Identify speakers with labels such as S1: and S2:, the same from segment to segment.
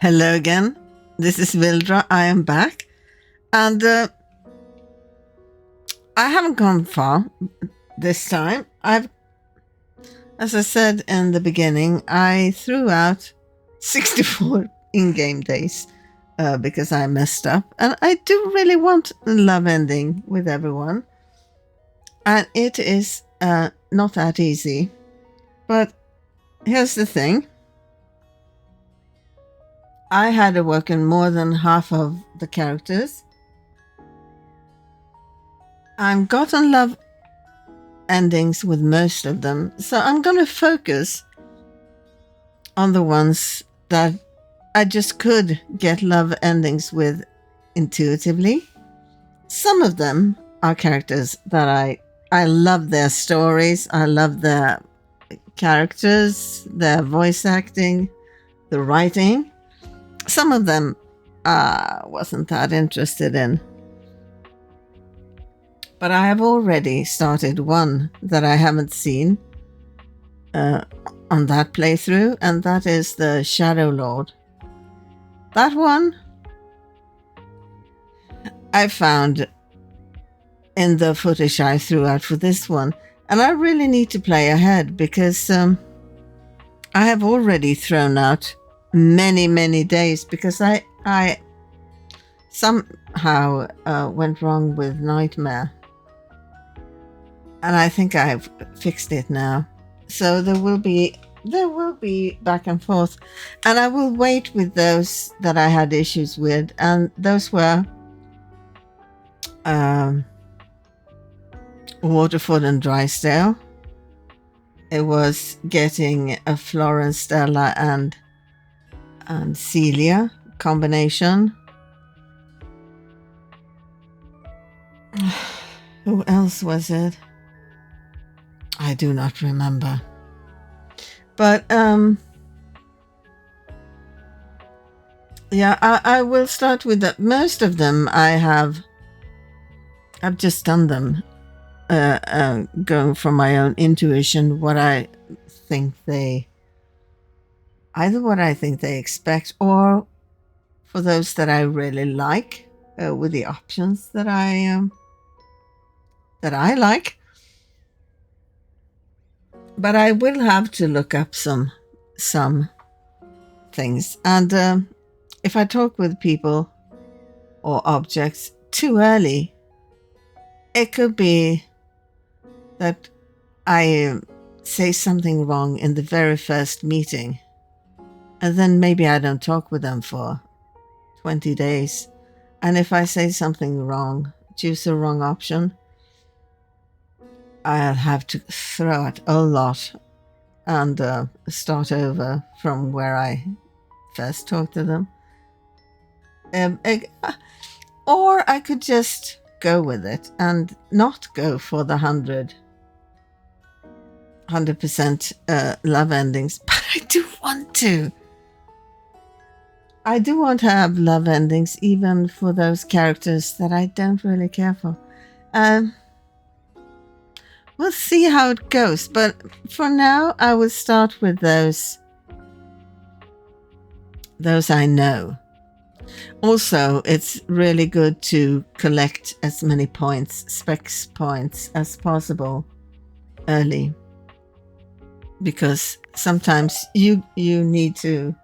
S1: Hello again. This is Vildra. I am back. And I haven't gone far this time. As I said in the beginning, I threw out 64 in-game days because I messed up. And I do really want a love ending with everyone. And it is not that easy. But here's the thing. I had awoken more than half of the characters. I've gotten love endings with most of them, so I'm going to focus on the ones that I just could get love endings with intuitively. Some of them are characters that I love their stories, I love their characters, their voice acting, the writing. Some of them I wasn't that interested in. But I have already started one that I haven't seen on that playthrough, and that is the Shadow Lord. That one I found in the footage I threw out for this one, and I really need to play ahead because I have already thrown out many days because I somehow went wrong with Nightmare, and I think I've fixed it now. So there will be back and forth, and I will wait with those that I had issues with, and those were Waterford and Drysdale. It was getting a Florence, Stella, and Celia combination. Who else was it? I do not remember. But yeah, I will start with that. Most of them I've just done them going from my own intuition, what I think they expect, or for those that I really like, with the options that I like. But I will have to look up some things, and if I talk with people or objects too early, it could be that I say something wrong in the very first meeting, and then maybe I don't talk with them for 20 days. And if I say something wrong, choose the wrong option, I'll have to throw out a lot and start over from where I first talked to them. Or I could just go with it and not go for the 100% love endings. But I do want to. I do want to have love endings even for those characters that I don't really care for. We'll see how it goes, but for now I will start with those I know. Also, it's really good to collect as many specs points as possible early, because sometimes you need to.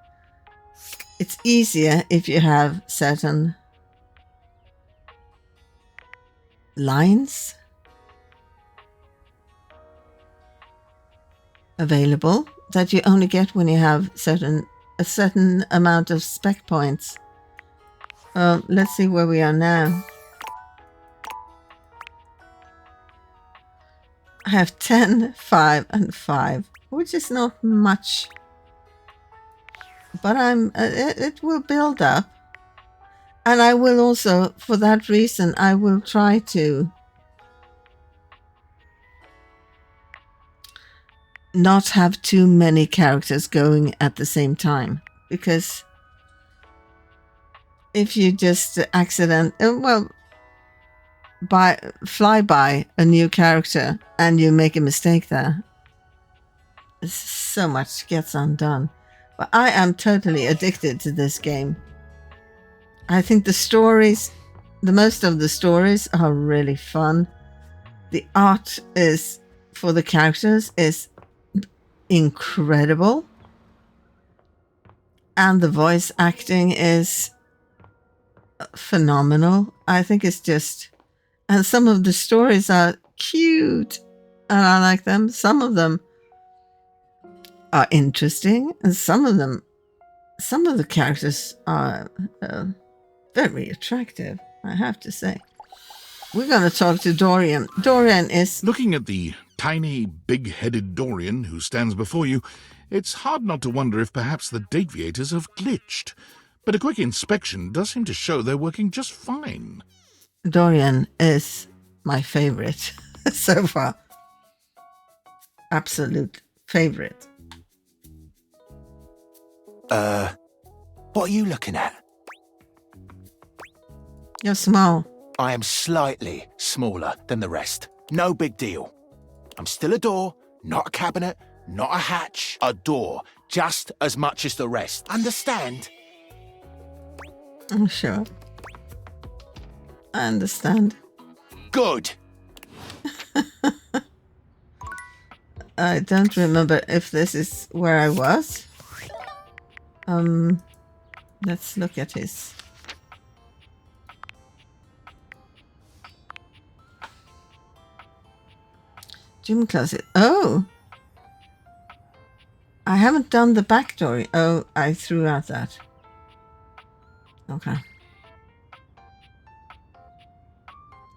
S1: It's easier if you have certain lines available that you only get when you have a certain amount of spec points. Let's see where we are now. I have 10, 5, and 5, which is not much, but it will build up, and I will also, for that reason, I will try to not have too many characters going at the same time, because if you just fly by a new character and you make a mistake there, so much gets undone. But I am totally addicted to this game. I think the most of the stories are really fun. The art for the characters is incredible. And the voice acting is phenomenal. I think it's just, and some of the stories are cute and I like them. Some of them are interesting, and some of the characters are very attractive, I have to say. We're going to talk to Dorian. Dorian is...
S2: Looking at the tiny, big-headed Dorian who stands before you, it's hard not to wonder if perhaps the Dateviators have glitched. But a quick inspection does seem to show they're working just fine.
S1: Dorian is my favorite so far. Absolute favorite.
S3: What are you looking at?
S1: You're small.
S3: I am slightly smaller than the rest. No big deal. I'm still a door, not a cabinet, not a hatch. A door, just as much as the rest. Understand?
S1: I'm sure. I understand.
S3: Good.
S1: I don't remember if this is where I was. Let's look at his... gym closet. Oh! I haven't done the backstory. Oh, I threw out that. Okay.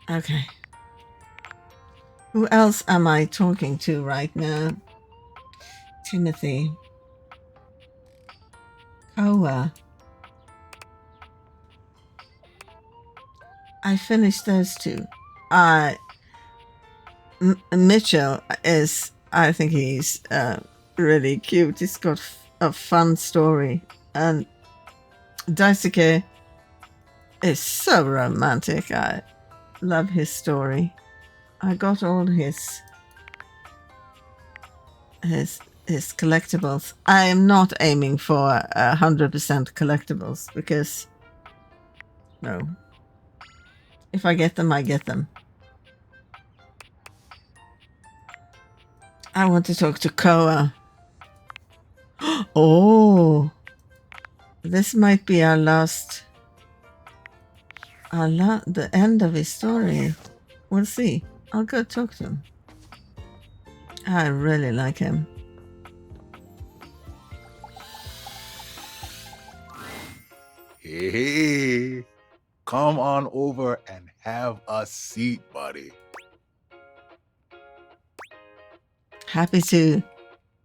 S1: Okay. Who else am I talking to right now? Timothy. Koa. I finished those two. Mitchell is, I think he's really cute. He's got a fun story. And Daisuke is so romantic. I love his story. I got all his collectibles. I am not aiming for 100% collectibles because, no. If I get them, I get them. I want to talk to Koa. Oh, this might be our last, the end of his story. We'll see. I'll go talk to him. I really like him.
S4: Hey, come on over and have a seat, buddy.
S1: Happy to.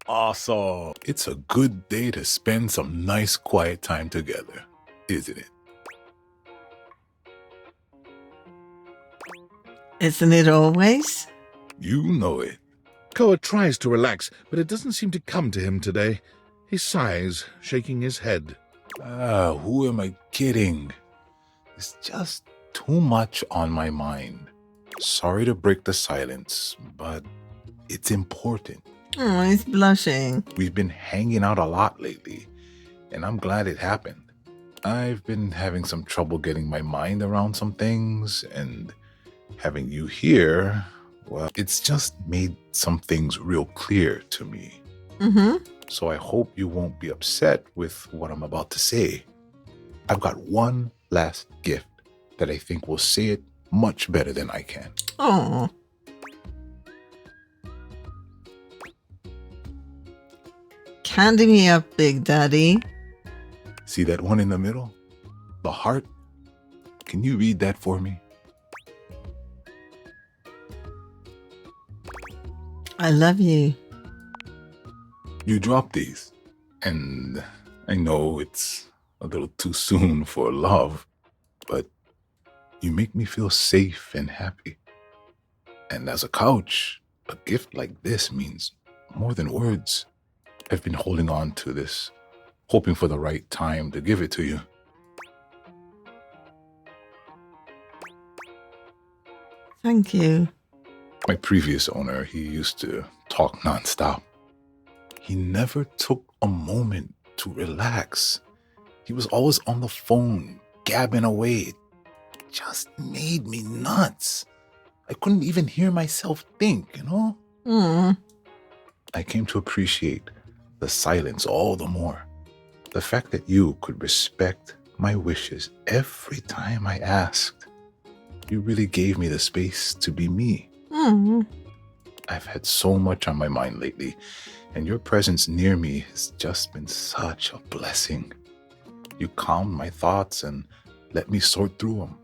S4: Awesome. It's a good day to spend some nice quiet time together, isn't it?
S1: Isn't it always?
S4: You know it.
S2: Koa tries to relax, but it doesn't seem to come to him today. He sighs, shaking his head.
S4: Who am I kidding? It's just too much on my mind. Sorry to break the silence, but it's important.
S1: Oh, he's blushing.
S4: We've been hanging out a lot lately, and I'm glad it happened. I've been having some trouble getting my mind around some things, and having you here, well, it's just made some things real clear to me.
S1: Mm-hmm.
S4: So I hope you won't be upset with what I'm about to say. I've got one last gift that I think will say it much better than I can.
S1: Oh. Candy me up, Big Daddy.
S4: See that one in the middle? The heart? Can you read that for me?
S1: I love you.
S4: You dropped these, and I know it's a little too soon for love, but you make me feel safe and happy. And as a couch, a gift like this means more than words. I've been holding on to this, hoping for the right time to give it to you.
S1: Thank you.
S4: My previous owner, he used to talk nonstop. He never took a moment to relax. He was always on the phone, gabbing away. It just made me nuts. I couldn't even hear myself think, I came to appreciate the silence all the more. The fact that you could respect my wishes every time I asked. You really gave me the space to be me. I've had so much on my mind lately, and your presence near me has just been such a blessing. You calmed my thoughts and let me sort through them.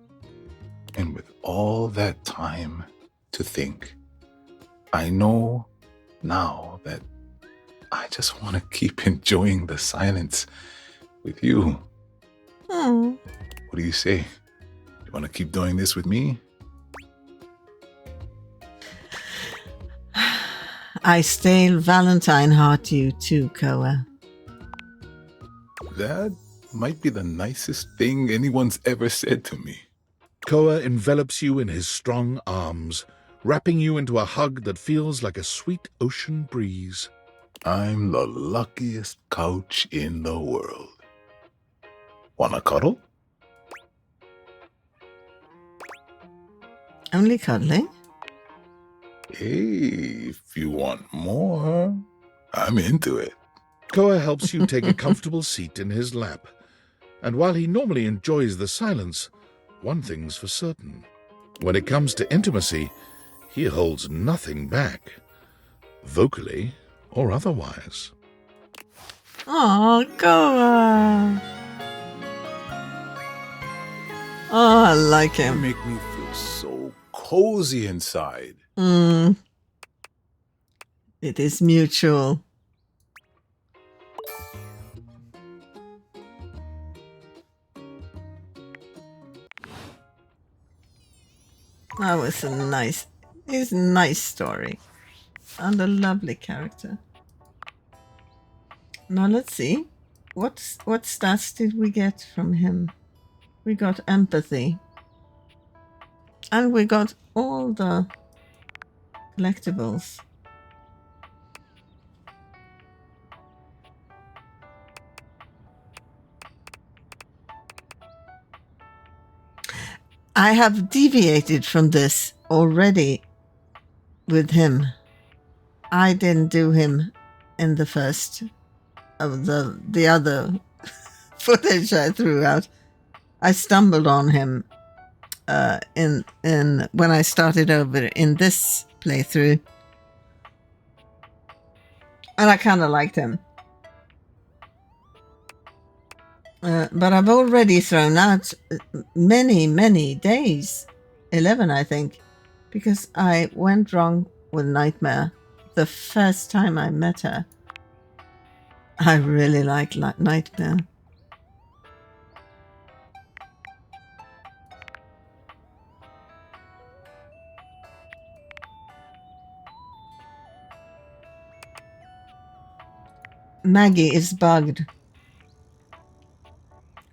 S4: And with all that time to think, I know now that I just want to keep enjoying the silence with you. What do you say? You want to keep doing this with me?
S1: I still Valentine heart you too, Koa.
S4: That might be the nicest thing anyone's ever said to me.
S2: Koa envelops you in his strong arms, wrapping you into a hug that feels like a sweet ocean breeze.
S4: I'm the luckiest couch in the world. Wanna cuddle?
S1: Only cuddling?
S4: Hey, if you want more, I'm into it.
S2: Koa helps you take a comfortable seat in his lap, and while he normally enjoys the silence, one thing's for certain. When it comes to intimacy, he holds nothing back, vocally or otherwise.
S1: Oh, Koa! Oh, I like
S4: You
S1: him.
S4: make me feel so cozy inside.
S1: It is mutual. That was it's a nice story. And a lovely character. Now let's see. What stats did we get from him? We got empathy. And we got all the collectibles. I have deviated from this already with him. I didn't do him in the first of the other footage I threw out. I stumbled on him in when I started over in this playthrough, and I kind of liked him. But I've already thrown out many days, 11 I think, because I went wrong with Nightmare the first time I met her. I really like Nightmare. Maggie is bugged.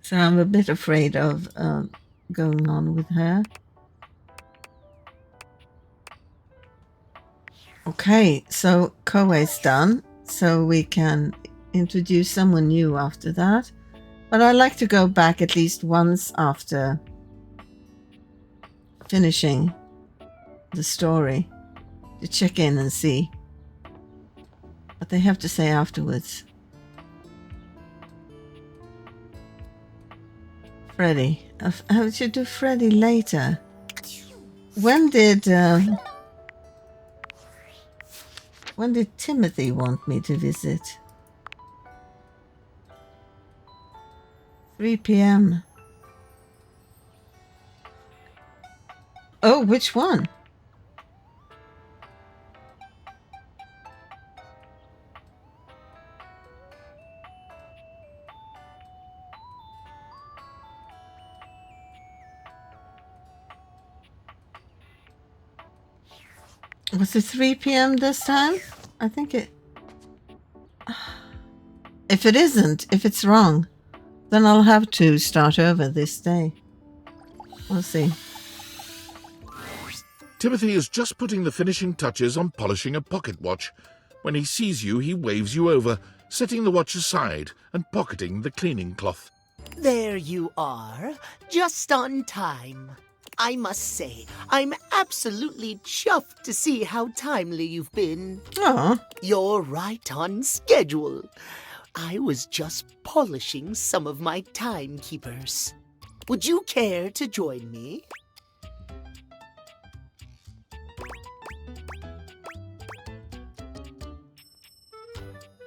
S1: So I'm a bit afraid of going on with her. Okay, so Koei's done. So we can introduce someone new after that. But I like to go back at least once after finishing the story to check in and see what they have to say afterwards. Freddy. I should do Freddy later. When did Timothy want me to visit? 3 p.m. Oh, which one? Was it 3 p.m. this time? I think it... If it isn't, if it's wrong, then I'll have to start over this day. We'll see.
S2: Timothy is just putting the finishing touches on polishing a pocket watch. When he sees you, he waves you over, setting the watch aside and pocketing the cleaning cloth.
S5: There you are, just on time. I must say, I'm absolutely chuffed to see how timely you've been.
S1: Oh,
S5: You're right on schedule. I was just polishing some of my timekeepers. Would you care to join me?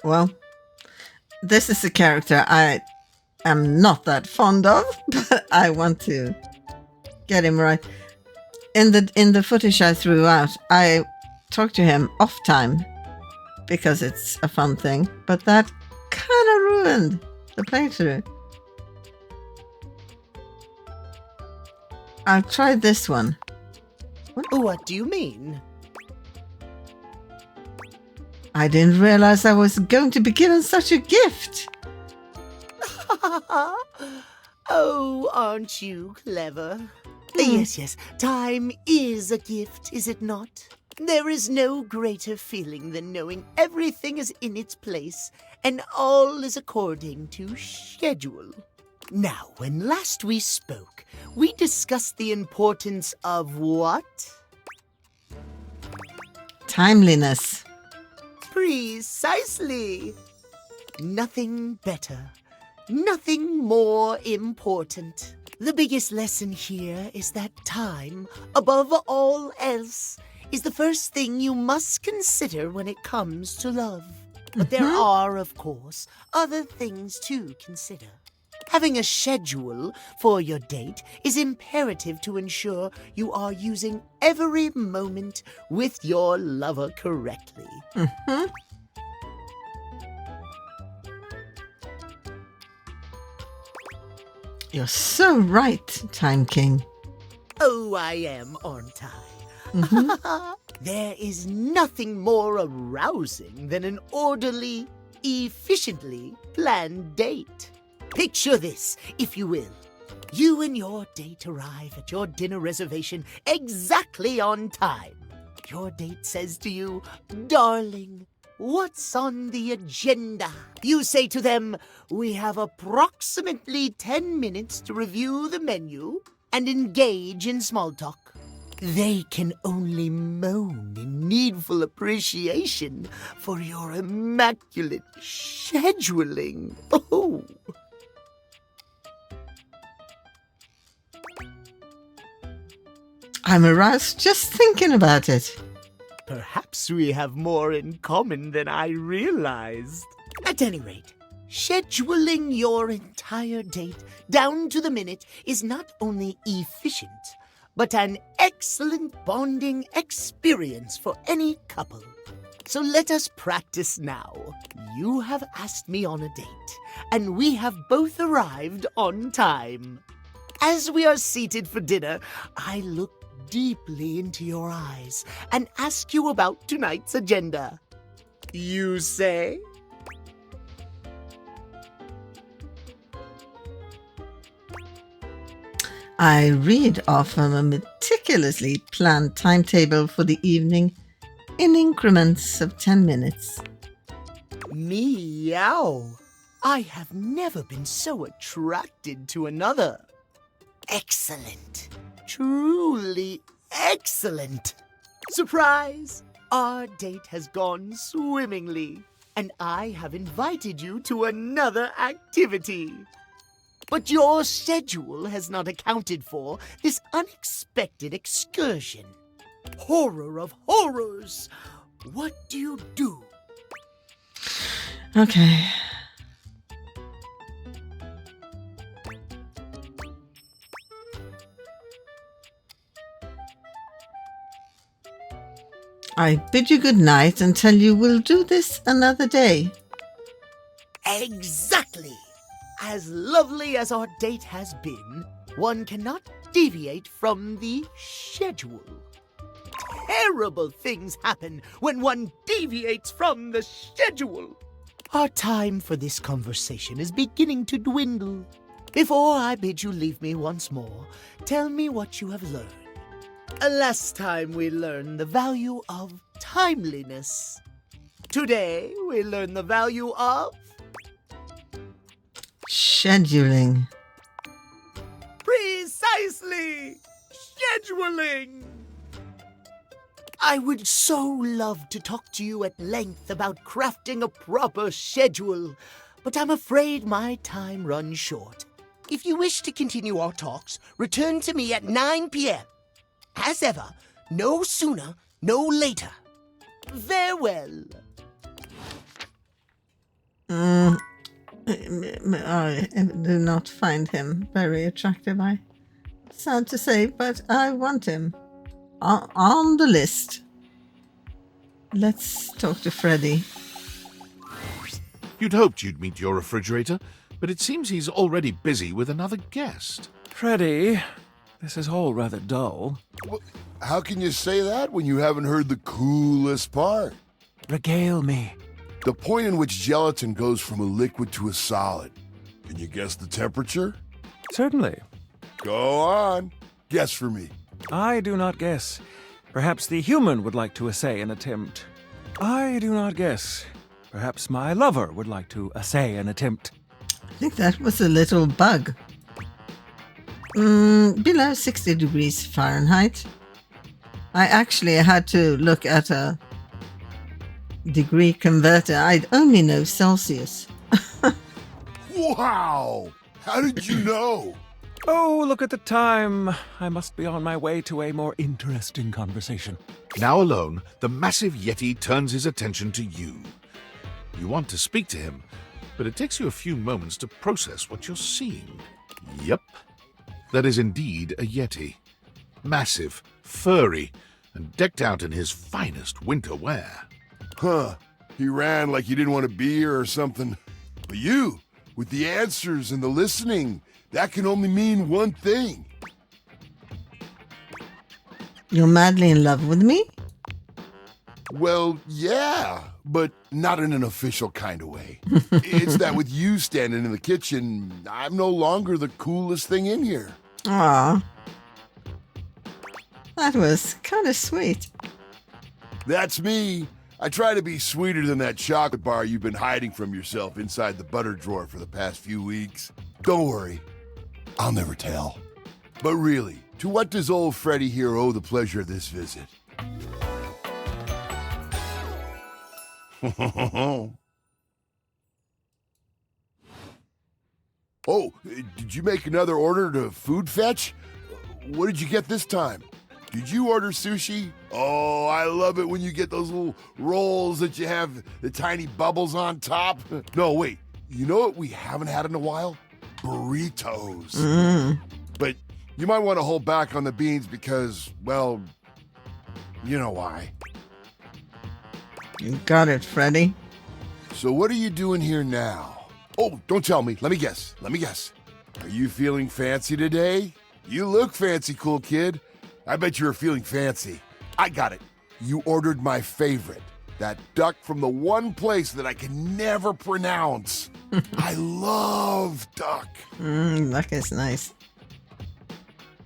S1: well, this is a character I am not that fond of, but I want to get him right. In the footage I threw out, I talked to him off time because it's a fun thing, but that kind of ruined the playthrough. I'll try this one.
S5: What do you mean?
S1: I didn't realize I was going to be given such a gift.
S5: Oh, aren't you clever? Yes, time is a gift, is it not? There is no greater feeling than knowing everything is in its place and all is according to schedule. Now, when last we spoke, we discussed the importance of what?
S1: Timeliness.
S5: Precisely. Nothing better. Nothing more important. The biggest lesson here is that time, above all else, is the first thing you must consider when it comes to love. But there are, of course, other things to consider. Having a schedule for your date is imperative to ensure you are using every moment with your lover correctly.
S1: You're so right, Time King.
S5: Oh, I am, aren't I? There is nothing more arousing than an orderly, efficiently planned date. Picture this, if you will. You and your date arrive at your dinner reservation exactly on time. Your date says to you, "Darling, what's on the agenda?" You say to them, "We have approximately 10 minutes to review the menu and engage in small talk." They can only moan in needful appreciation for your immaculate scheduling. Oh.
S1: I'm aroused just thinking about it.
S5: Perhaps we have more in common than I realized. At any rate, scheduling your entire date down to the minute is not only efficient, but an excellent bonding experience for any couple. So let us practice now. You have asked me on a date, and we have both arrived on time. As we are seated for dinner, I look deeply into your eyes and ask you about tonight's agenda. You say?
S1: I read off of a meticulously planned timetable for the evening in increments of 10 minutes.
S5: Meow. I have never been so attracted to another. Excellent. Truly excellent. Surprise! Our date has gone swimmingly, and I have invited you to another activity. But your schedule has not accounted for this unexpected excursion. Horror of horrors! What do you do?
S1: Okay. I bid you good night and tell you we'll do this another day.
S5: Exactly! As lovely as our date has been, one cannot deviate from the schedule. Terrible things happen when one deviates from the schedule. Our time for this conversation is beginning to dwindle. Before I bid you leave me once more, tell me what you have learned. Last time we learned the value of timeliness. Today we learn the value of
S1: Scheduling.
S5: Precisely! Scheduling! I would so love to talk to you at length about crafting a proper schedule, but I'm afraid my time runs short. If you wish to continue our talks, return to me at 9 p.m. As ever, no sooner, no later. Farewell.
S1: I do not find him very attractive. Sad to say, but I want him on the list. Let's talk to Freddy.
S2: You'd hoped you'd meet your refrigerator, but it seems he's already busy with another guest.
S6: Freddy, this is all rather dull.
S7: Well, how can you say that when you haven't heard the coolest part?
S6: Regale me.
S7: The point in which gelatin goes from a liquid to a solid. Can you guess the temperature?
S6: Certainly.
S7: Go on. Guess for me.
S6: I do not guess. Perhaps the human would like to essay an attempt. I do not guess. Perhaps my lover would like to essay an attempt.
S1: I think that was a little bug. Below 60 degrees Fahrenheit. I actually had to look at a degree converter. I'd only know Celsius.
S7: Wow! How did you know?
S6: Oh, look at the time. I must be on my way to a more interesting conversation.
S2: Now alone, the massive Yeti turns his attention to you. You want to speak to him, but it takes you a few moments to process what you're seeing. Yep, that is indeed a Yeti. Massive, furry, and decked out in his finest winter wear.
S7: Huh. He ran like you didn't want to be here or something. But you, with the answers and the listening, that can only mean one thing.
S1: You're madly in love with me?
S7: Well, yeah, but not in an official kind of way. It's that with you standing in the kitchen, I'm no longer the coolest thing in here.
S1: Aw. That was kind of sweet.
S7: That's me. I try to be sweeter than that chocolate bar you've been hiding from yourself inside the butter drawer for the past few weeks. Don't worry, I'll never tell. But really, to what does old Freddy here owe the pleasure of this visit? Oh, did you make another order to Food Fetch? What did you get this time? Did you order sushi? Oh, I love it when you get those little rolls that you have the tiny bubbles on top. No, wait. You know what we haven't had in a while? Burritos. But you might want to hold back on the beans because, well, you know why.
S1: You got it, Freddy.
S7: So what are you doing here now? Oh, don't tell me. Let me guess. Are you feeling fancy today? You look fancy, cool kid. I bet you were feeling fancy. I got it. You ordered my favorite. That duck from the one place that I can never pronounce. I love duck.
S1: Duck is nice.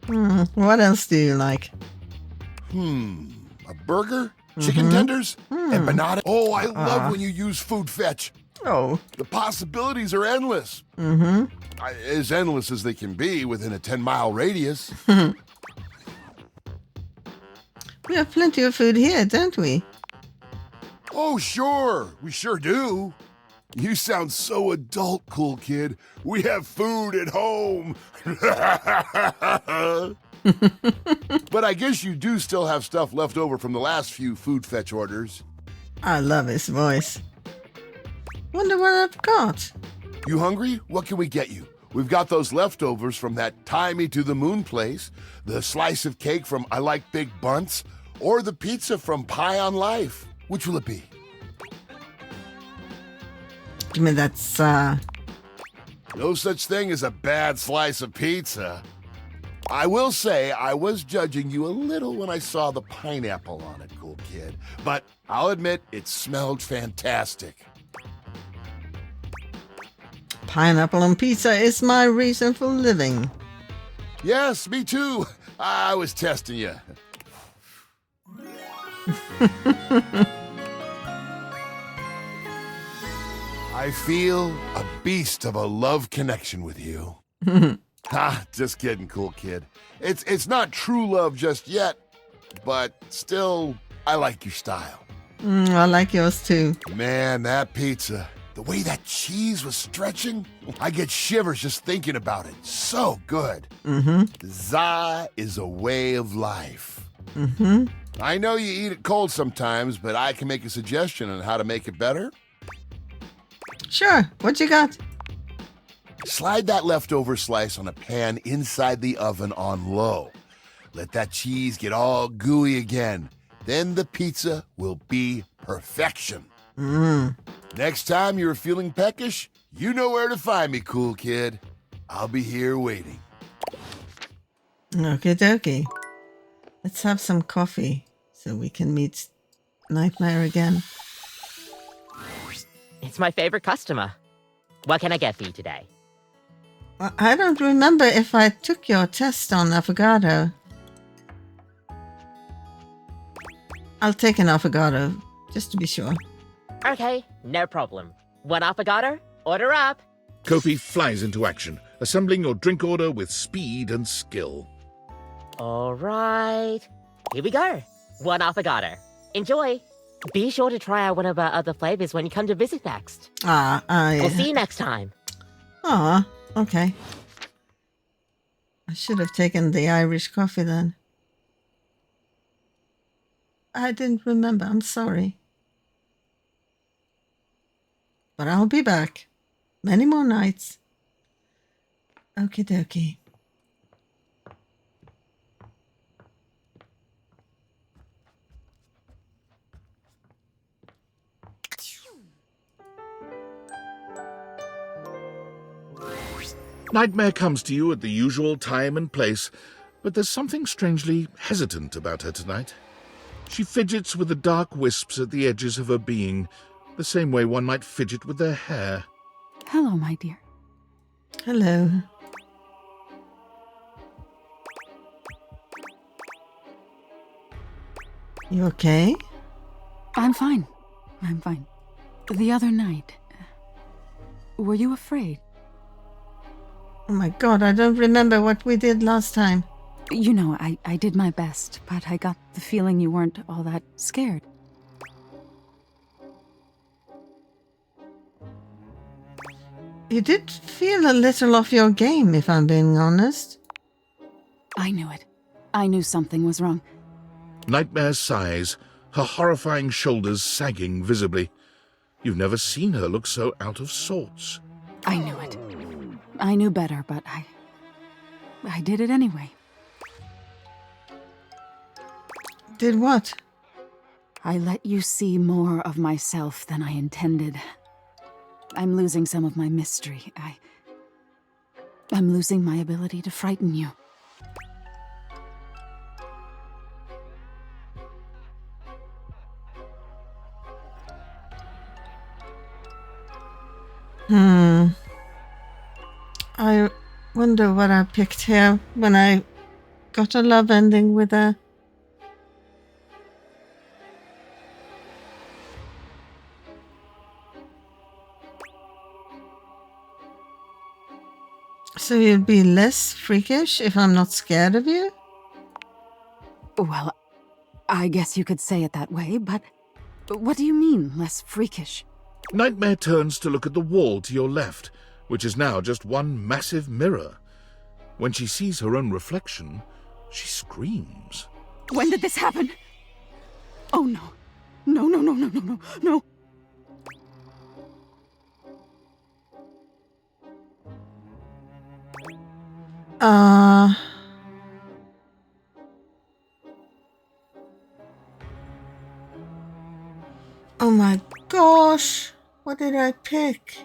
S1: What else do you like?
S7: A burger? Chicken tenders? Empanada? Oh, I love when you use Food Fetch.
S1: Oh.
S7: The possibilities are endless. As endless as they can be within a 10-mile radius.
S1: We have plenty of food here, don't we?
S7: Oh, sure. We sure do. You sound so adult, cool kid. We have food at home. But I guess you do still have stuff left over from the last few Food Fetch orders.
S1: I love his voice. Wonder what I've got.
S7: You hungry? What can we get you? We've got those leftovers from that Tie Me to the Moon place, the slice of cake from I Like Big Bunts, or the pizza from Pie on Life. Which will it be?
S1: Give me that,
S7: No such thing as a bad slice of pizza. I will say I was judging you a little when I saw the pineapple on it, cool kid. But I'll admit it smelled fantastic.
S1: pineapple on pizza is my reason for living.
S7: Yes, me too. I was testing you. I feel a beast of a love connection with you. Ha, just kidding, cool kid. It's not true love just yet, but still, I like your style.
S1: I like yours too.
S7: Man, that pizza, the way that cheese was stretching, I get shivers just thinking about it. So good. Za is a way of life. I know you eat it cold sometimes, but I can make a suggestion on how to make it better.
S1: Sure. What you got?
S7: Slide that leftover slice on a pan inside the oven on low. Let that cheese get all gooey again. Then the pizza will be perfection. Next time you're feeling peckish, you know where to find me, cool kid. I'll be here waiting.
S1: Okie dokie. Let's have some coffee so we can meet Nightmare again.
S8: It's my favorite customer. What can I get for you today?
S1: I don't remember if I took your test on avocado. I'll take an avocado, just to be sure.
S8: Okay, no problem. One affogato, order up.
S2: Kofi flies into action, assembling your drink order with speed and skill.
S8: All right, here we go. One affogato. Enjoy. Be sure to try out one of our other flavors when you come to visit next. We'll see you next time.
S1: Okay. I should have taken the Irish coffee then. I didn't remember. I'm sorry. But I'll be back. Many more nights. Okie dokie.
S2: Nightmare comes to you at the usual time and place, but there's something strangely hesitant about her tonight. She fidgets with the dark wisps at the edges of her being, the same way one might fidget with their hair.
S9: Hello, my dear.
S1: Hello. You okay?
S9: I'm fine. The other night, were you afraid?
S1: Oh my god, I don't remember what we did last time.
S9: You know, I did my best, but I got the feeling you weren't all that scared.
S1: You did feel a little off your game, if I'm being honest.
S9: I knew it. I knew something was wrong.
S2: Nightmare sighs, her horrifying shoulders sagging visibly. You've never seen her look so out of sorts.
S9: I knew it. I knew better, but I did it anyway.
S1: Did what?
S9: I let you see more of myself than I intended. I'm losing some of my mystery. I'm losing my ability to frighten you.
S1: I wonder what I picked here when I got a love ending with her. So you'd be less freakish if I'm not scared of you?
S9: Well, I guess you could say it that way, but what do you mean, less freakish?
S2: Nightmare turns to look at the wall to your left, which is now just one massive mirror. When she sees her own reflection, she screams.
S9: When did this happen? Oh no. No.
S1: Oh my gosh. What did I pick?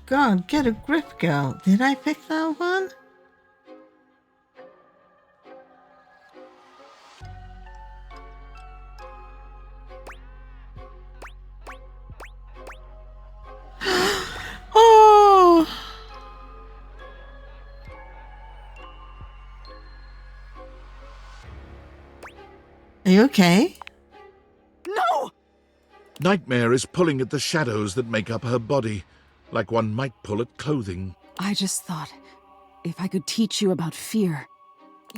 S1: God, get a grip, girl. Did I pick that one? Are you okay?
S9: No!
S2: Nightmare is pulling at the shadows that make up her body, like one might pull at clothing.
S9: I just thought, if I could teach you about fear,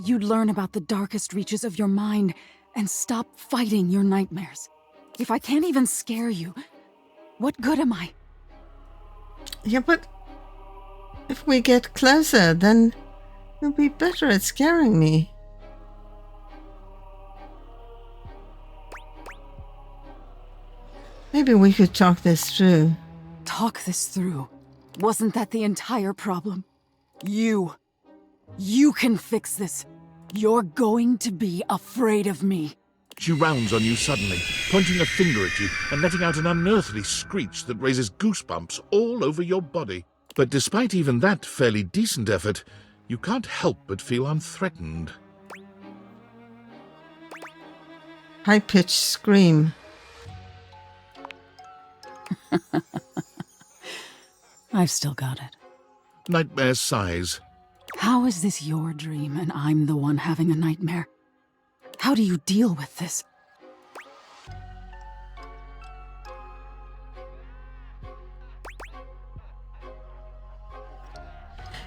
S9: you'd learn about the darkest reaches of your mind and stop fighting your nightmares. If I can't even scare you, what good am I?
S1: Yeah, but if we get closer, then you'll be better at scaring me. Maybe we could talk this through.
S9: Talk this through? Wasn't that the entire problem? You can fix this. You're going to be afraid of me.
S2: She rounds on you suddenly, pointing a finger at you and letting out an unearthly screech that raises goosebumps all over your body. But despite even that fairly decent effort, you can't help but feel unthreatened.
S1: High-pitched scream.
S9: I've still got it.
S2: Nightmare sighs.
S9: How is this your dream and I'm the one having a nightmare? How do you deal with this?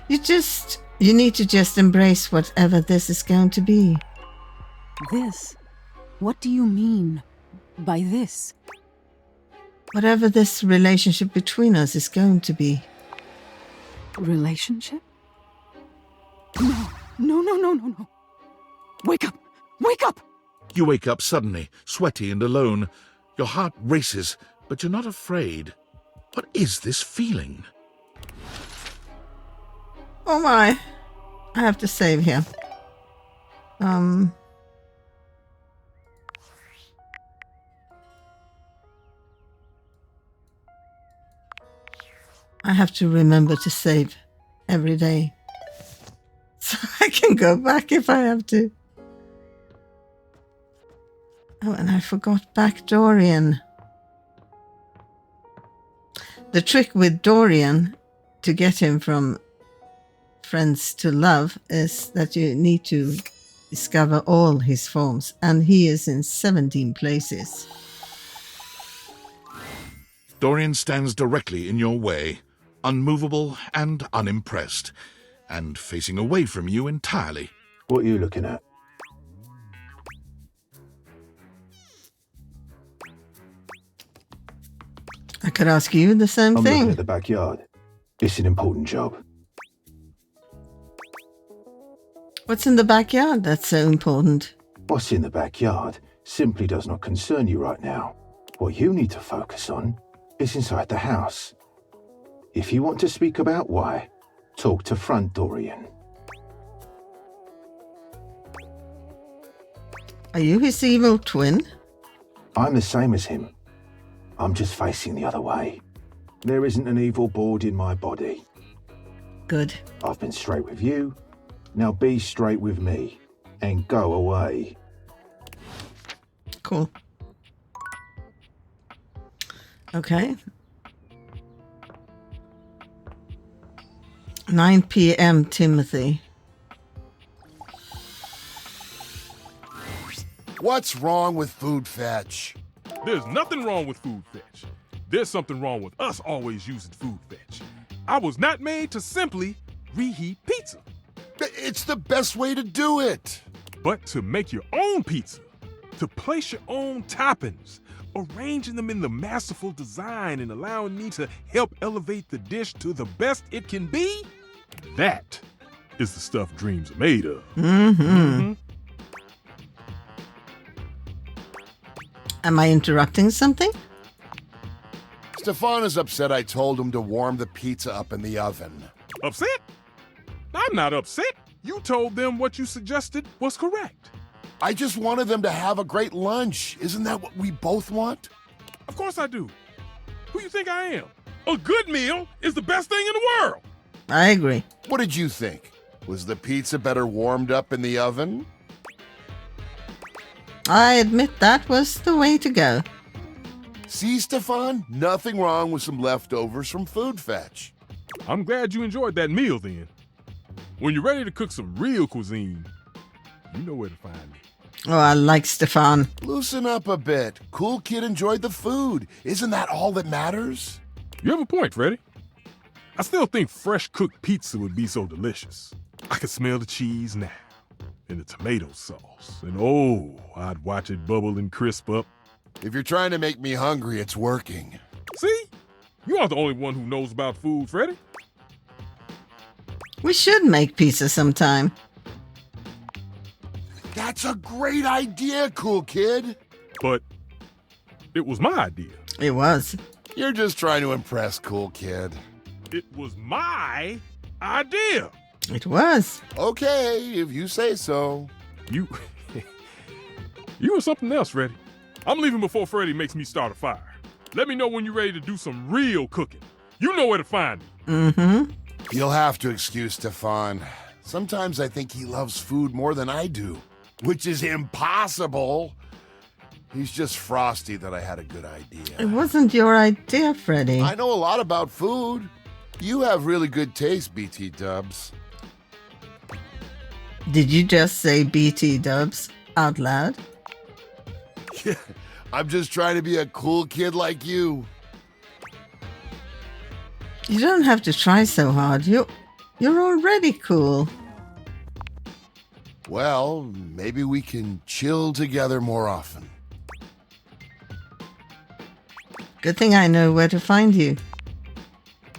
S1: You need to just embrace whatever this is going to be.
S9: This? What do you mean by this?
S1: Whatever this relationship between us is going to be.
S9: Relationship? No. Wake up! Wake up!
S2: You wake up suddenly, sweaty and alone. Your heart races, but you're not afraid. What is this feeling?
S1: Oh my. I have to save here. I have to remember to save every day. So I can go back if I have to. Oh, and I forgot back Dorian. The trick with Dorian to get him from friends to love is that you need to discover all his forms, and he is in 17 places.
S2: Dorian stands directly in your way, unmovable and unimpressed, and facing away from you entirely.
S3: What are you looking at?
S1: I could ask you the same
S3: I'm
S1: thing.
S3: looking at the backyard. It's an important job.
S1: What's in the backyard that's so important?
S3: What's in the backyard simply does not concern you right now. What you need to focus on is inside the house. If you want to speak about why, talk to Front Dorian.
S1: Are you his evil twin?
S3: I'm the same as him. I'm just facing the other way. There isn't an evil board in my body.
S1: Good.
S3: I've been straight with you. Now be straight with me and go away.
S1: Cool. Okay. 9 p.m. Timothy.
S7: What's wrong with Food Fetch?
S10: There's nothing wrong with Food Fetch. There's something wrong with us always using Food Fetch. I was not made to simply reheat pizza.
S7: It's the best way to do it.
S10: But to make your own pizza, to place your own toppings, arranging them in the masterful design and allowing me to help elevate the dish to the best it can be, that is the stuff dreams are made of.
S1: Am I interrupting something?
S7: Stefan is upset I told him to warm the pizza up in the oven.
S10: Upset? I'm not upset. You told them what you suggested was correct.
S7: I just wanted them to have a great lunch. Isn't that what we both want?
S10: Of course I do. Who you think I am? A good meal is the best thing in the world.
S1: I agree.
S7: What did you think? Was the pizza better warmed up in the oven?
S1: I admit that was the way to go.
S7: See, Stefan? Nothing wrong with some leftovers from Food Fetch.
S10: I'm glad you enjoyed that meal then. When you're ready to cook some real cuisine, you know where to find me.
S1: Oh, I like Stefan.
S7: Loosen up a bit. Cool kid enjoyed the food. Isn't that all that matters?
S10: You have a point, Freddy. I still think fresh cooked pizza would be so delicious. I can smell the cheese now, and the tomato sauce, and oh, I'd watch it bubble and crisp up.
S7: If you're trying to make me hungry, it's working.
S10: See? You aren't the only one who knows about food, Freddy.
S1: We should make pizza sometime.
S7: That's a great idea, cool kid.
S10: But it was my idea.
S1: It was.
S7: You're just trying to impress, cool kid.
S10: It was my idea.
S1: It was.
S7: Okay, if you say so.
S10: You were something else, Freddy. I'm leaving before Freddy makes me start a fire. Let me know when you're ready to do some real cooking. You know where to find me.
S1: Mm-hmm.
S7: You'll have to excuse Stefan. Sometimes I think he loves food more than I do, which is impossible. He's just frosty that I had a good idea.
S1: It wasn't your idea, Freddy.
S7: I know a lot about food. You have really good taste, BT Dubs.
S1: Did you just say BT Dubs out loud?
S7: Yeah, I'm just trying to be a cool kid like you.
S1: You don't have to try so hard. You're already cool.
S7: Well, maybe we can chill together more often.
S1: Good thing I know where to find you.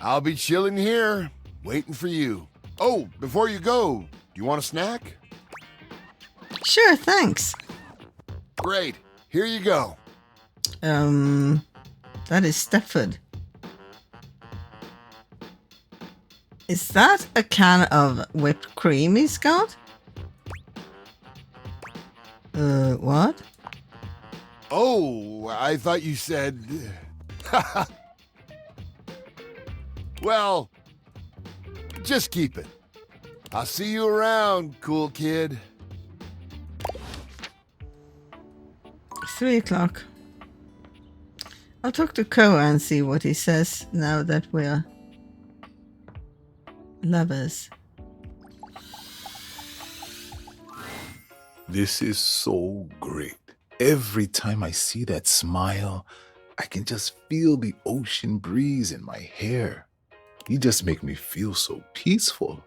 S7: I'll be chilling here, waiting for you. Oh, before you go, do you want a snack?
S1: Sure, thanks.
S7: Great. Here you go.
S1: That is Stepford. Is that a can of whipped cream he's got? What?
S7: Oh, I thought you said... Well, just keep it. I'll see you around, cool kid.
S1: 3 o'clock. I'll talk to Koa and see what he says now that we're lovers.
S4: This is so great. Every time I see that smile, I can just feel the ocean breeze in my hair. You just make me feel so peaceful.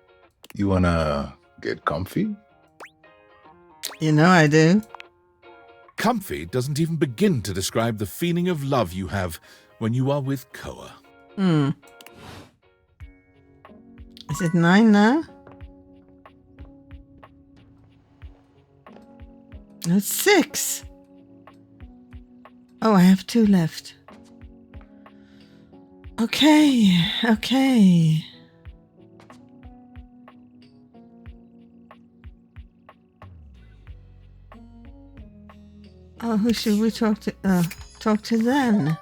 S4: You wanna get comfy?
S1: You know I do.
S2: Comfy doesn't even begin to describe the feeling of love you have when you are with Koa.
S1: Is it 9 now? No, it's 6. Oh, I have 2 left. Okay. Oh, who should we talk to? Talk to then.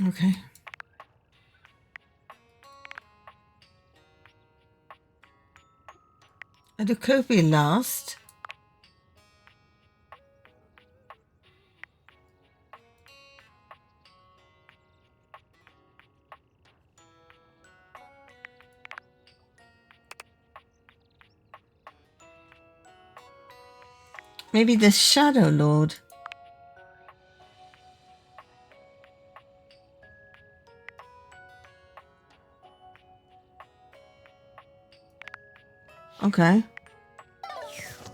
S1: Okay. And a copy last. Maybe the Shadow Lord. Okay.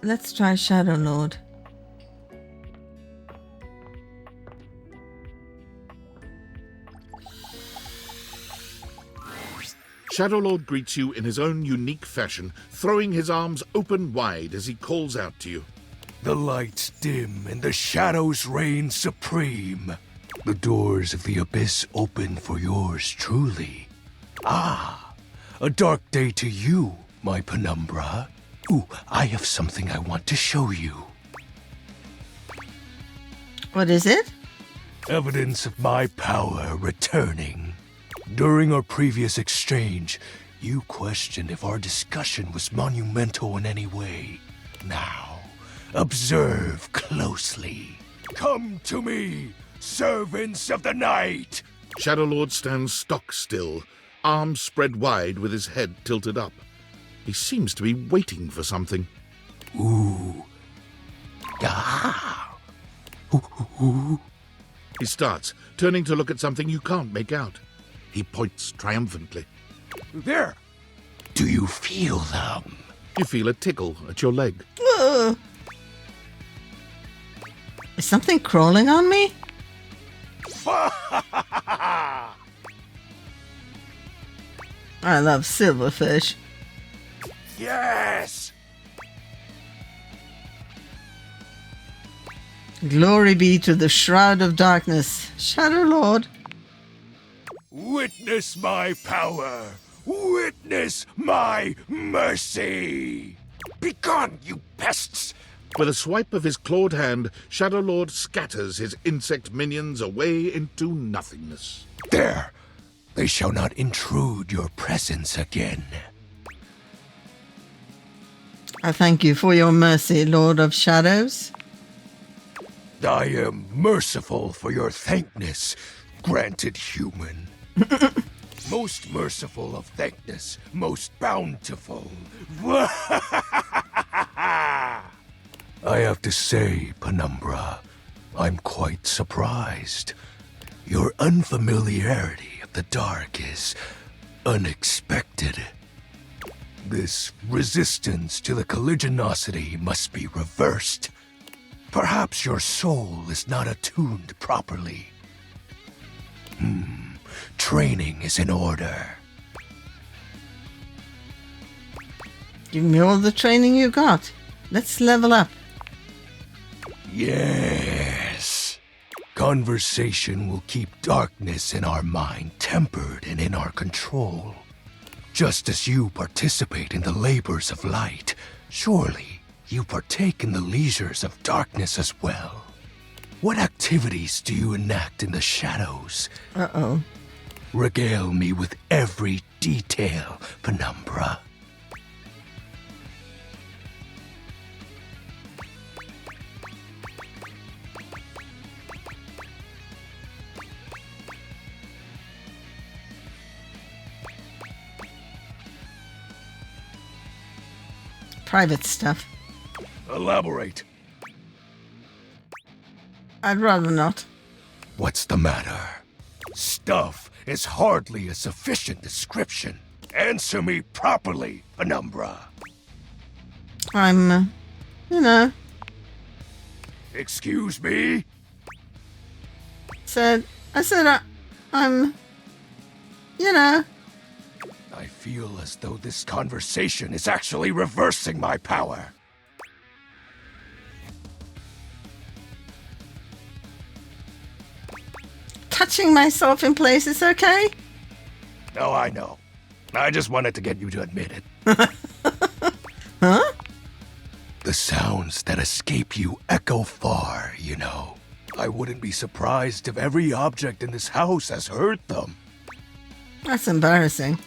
S1: Let's try Shadow Lord.
S2: Shadow Lord greets you in his own unique fashion, throwing his arms open wide as he calls out to you.
S11: The lights dim and the shadows reign supreme. The doors of the abyss open for yours truly. Ah, a dark day to you, my penumbra. Ooh, I have something I want to show you.
S1: What is it?
S11: Evidence of my power returning. During our previous exchange, you questioned if our discussion was monumental in any way. Now, observe closely. Come to me, servants of the night!
S2: Shadowlord stands stock still, arms spread wide with his head tilted up. He seems to be waiting for something.
S11: Ooh. Ah. Ooh.
S2: He starts, turning to look at something you can't make out. He points triumphantly.
S11: There! Do you feel them?
S2: You feel a tickle at your leg.
S1: Is something crawling on me? I love silverfish.
S11: Yes!
S1: Glory be to the Shroud of Darkness, Shadowlord.
S11: Witness my power! Witness my mercy! Begone, you pests!
S2: With a swipe of his clawed hand, Shadowlord scatters his insect minions away into nothingness.
S11: There! They shall not intrude your presence again.
S1: I thank you for your mercy, Lord of Shadows.
S11: I am merciful for your thankness, granted human. Most merciful of thankness, most bountiful. I have to say, Penumbra, I'm quite surprised. Your unfamiliarity of the dark is unexpected. This resistance to the colligiosity must be reversed. Perhaps your soul is not attuned properly. Training is in order.
S1: Give me all the training you got. Let's level up.
S11: Yes. Conversation will keep darkness in our mind tempered and in our control. Just as you participate in the labors of light, surely you partake in the leisures of darkness as well. What activities do you enact in the shadows?
S1: Uh-oh.
S11: Regale me with every detail, Penumbra.
S1: Private stuff.
S11: Elaborate.
S1: I'd rather not.
S11: What's the matter? Stuff is hardly a sufficient description. Answer me properly, Penumbra.
S1: I'm,
S11: Excuse me?
S1: I'm,
S11: I feel as though this conversation is actually reversing my power.
S1: touching myself in places, okay?
S11: No, I know. I just wanted to get you to admit it.
S1: Huh?
S11: The sounds that escape you echo far, you know. I wouldn't be surprised if every object in this house has heard them.
S1: That's embarrassing.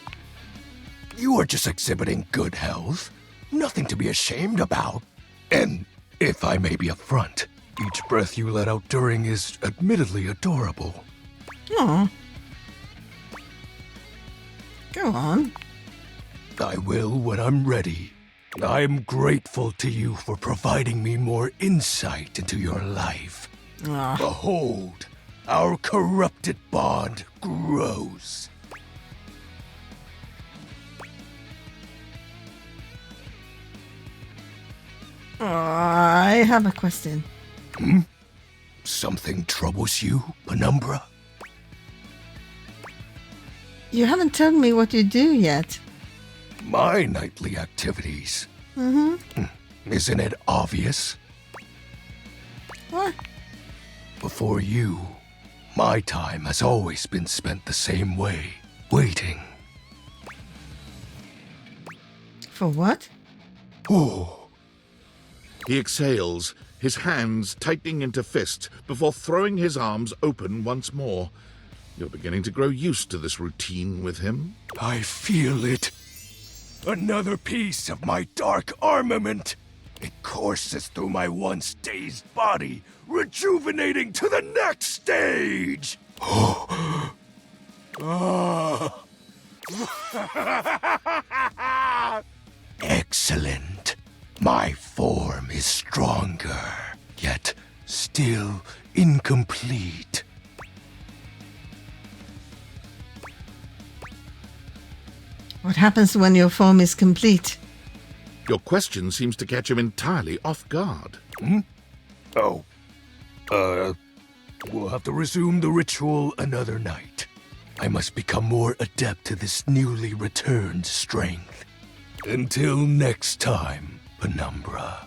S11: You are just exhibiting good health. Nothing to be ashamed about. And if I may be upfront, each breath you let out during is admittedly adorable.
S1: Aw. Go on.
S11: I will when I'm ready. I am grateful to you for providing me more insight into your life.
S1: Aw.
S11: Behold, our corrupted bond grows.
S1: I have a question.
S11: Something troubles you, Penumbra?
S1: You haven't told me what you do yet.
S11: My nightly activities. Isn't it obvious?
S1: What?
S11: Before you, my time has always been spent the same way, waiting.
S1: For what?
S11: Oh.
S2: He exhales, his hands tightening into fists before throwing his arms open once more. You're beginning to grow used to this routine with him.
S11: I feel it. Another piece of my dark armament. It courses through my once dazed body, rejuvenating to the next stage. Excellent. My form is stronger, yet still incomplete.
S1: What happens when your form is complete?
S2: Your question seems to catch him entirely off guard.
S11: Oh. We'll have to resume the ritual another night. I must become more adept to this newly returned strength. Until next time, Penumbra.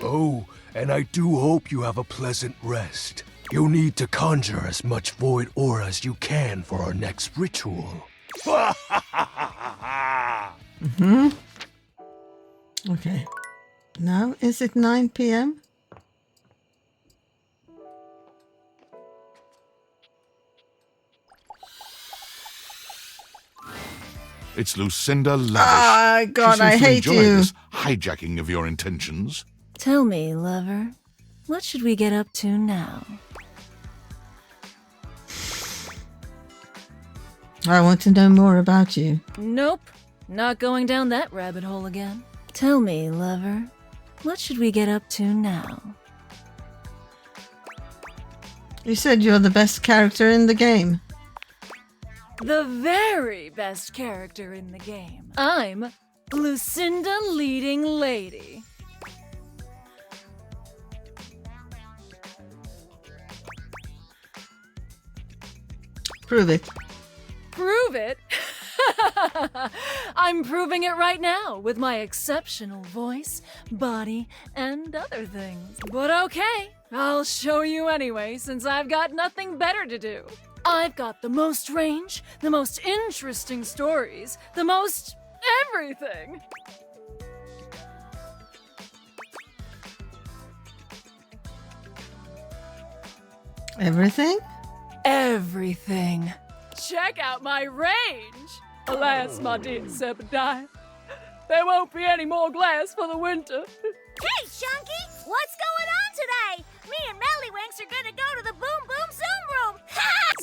S11: Oh, and I do hope you have a pleasant rest. You'll need to conjure as much void aura as you can for our next ritual.
S1: Okay. Now, is it 9 p.m.?
S2: It's Lucinda Lavish.
S1: Ah, God,
S2: She seems
S1: I
S2: to
S1: hate
S2: enjoy
S1: you.
S2: This hijacking of your intentions.
S12: Tell me, lover, what should we get up to now?
S1: I want to know more about you.
S12: Nope, not going down that rabbit hole again. Tell me, lover, what should we get up to now?
S1: You said you're the best character in the game.
S12: The very best character in the game. I'm Lucinda Leading Lady.
S1: Prove it.
S12: Prove it? I'm proving it right now with my exceptional voice, body, and other things. But okay, I'll show you anyway, since I've got nothing better to do. I've got the most range, the most interesting stories, the most everything.
S1: Everything?
S12: Everything. Check out my range. Alas, my dear Zebediah, there won't be any more glass for the winter.
S13: Hey, Chunky, what's going on today? Me and Mellywinks are gonna go to the Boom Boom Zoom Room.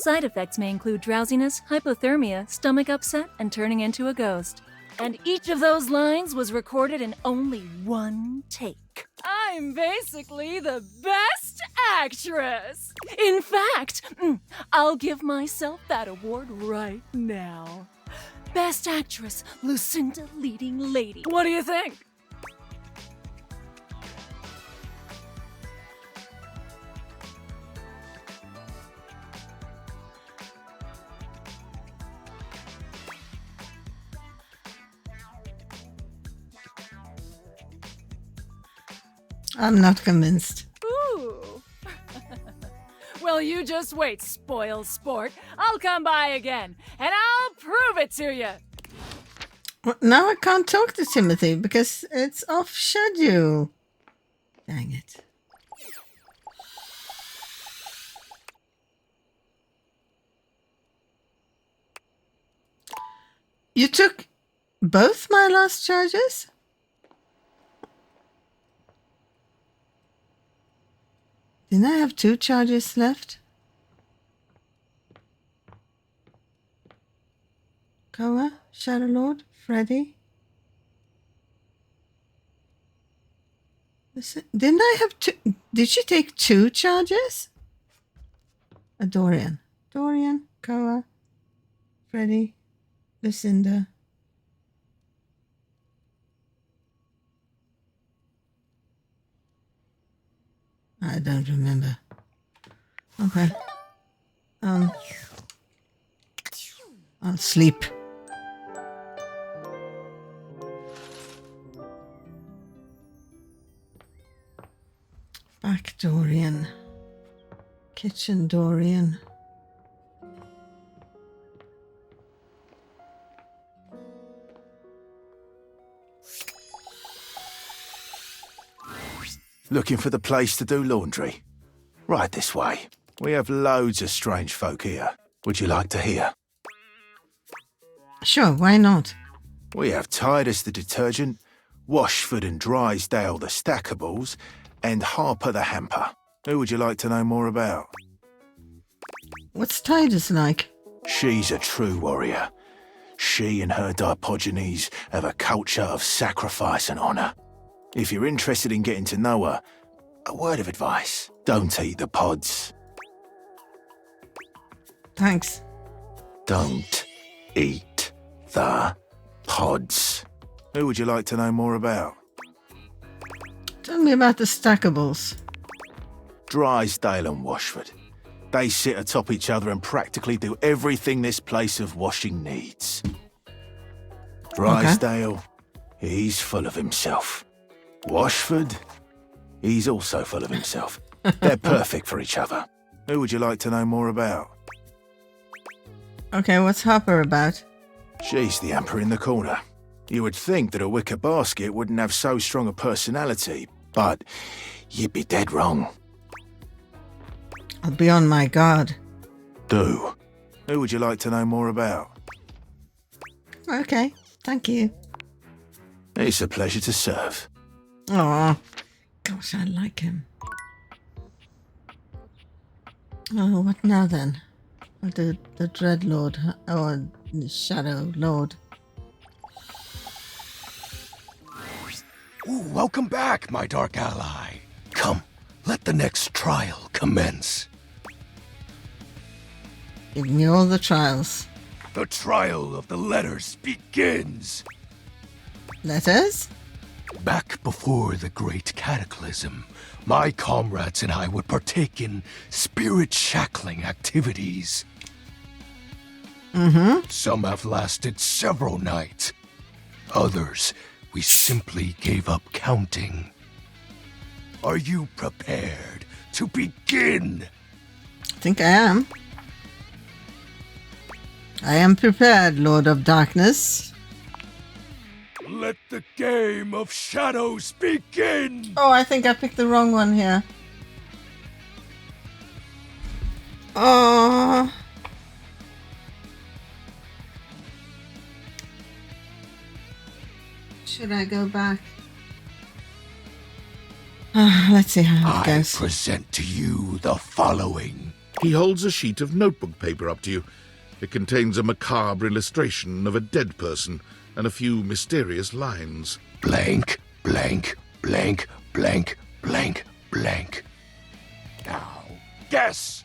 S12: Side effects may include drowsiness, hypothermia, stomach upset, and turning into a ghost. And each of those lines was recorded in only one take. I'm basically the best actress. In fact, I'll give myself that award right now. Best Actress, Lucinda Leading Lady. What do you think?
S1: I'm not convinced.
S12: Ooh. Well, you just wait, spoiled sport. I'll come by again, and I'll prove it to you.
S1: Well, now I can't talk to Timothy because it's off schedule. Dang it. You took both my last charges? Didn't I have 2 charges left? Koa, Shadow Lord, Freddy. Didn't I have 2? Did she take 2 charges? Dorian. Dorian, Koa, Freddy, Lucinda. I don't remember. Okay. I'll sleep. Back Dorian. Kitchen Dorian.
S3: Looking for the place to do laundry? Right this way. We have loads of strange folk here. Would you like to hear?
S1: Sure, why not?
S3: We have Tide as the detergent, Washford and Drysdale the Stackables, and Harper the Hamper. Who would you like to know more about?
S1: What's Titus like?
S3: She's a true warrior. She and her Dipogenes have a culture of sacrifice and honour. If you're interested in getting to know her, a word of advice: don't eat the pods.
S1: Thanks.
S3: Don't eat the pods. Who would you like to know more about?
S1: Tell me about the Stackables.
S3: Drysdale and Washford. They sit atop each other and practically do everything this place of washing needs. Drysdale, he's full of himself. Washford, he's also full of himself. They're perfect for each other. Who would you like to know more about?
S1: Okay, what's Harper about?
S3: She's the amper in the corner. You would think that a wicker basket wouldn't have so strong a personality, but you'd be dead wrong.
S1: I'll be on my guard.
S3: Do. Who would you like to know more about?
S1: Okay, thank you.
S3: It's a pleasure to serve.
S1: Aw, gosh, I like him. Oh, what now then? The Dreadlord, or the Shadow Lord.
S11: Ooh, welcome back, my dark ally. Come, let the next trial commence.
S1: Give me all the trials.
S11: The trial of the letters begins.
S1: Letters?
S11: Back before the great cataclysm, my comrades and I would partake in spirit-shackling activities. Some have lasted several nights. Others, we simply gave up counting. Are you prepared to begin?
S1: I think I am. I am prepared, Lord of Darkness.
S11: Let the game of shadows begin!
S1: Oh, I think I picked the wrong one here. Oh. Should I go back? Let's see how it goes.
S11: I present to you the following.
S2: He holds a sheet of notebook paper up to you. It contains a macabre illustration of a dead person and a few mysterious lines.
S11: Blank, blank, blank, blank, blank, blank. Now, guess!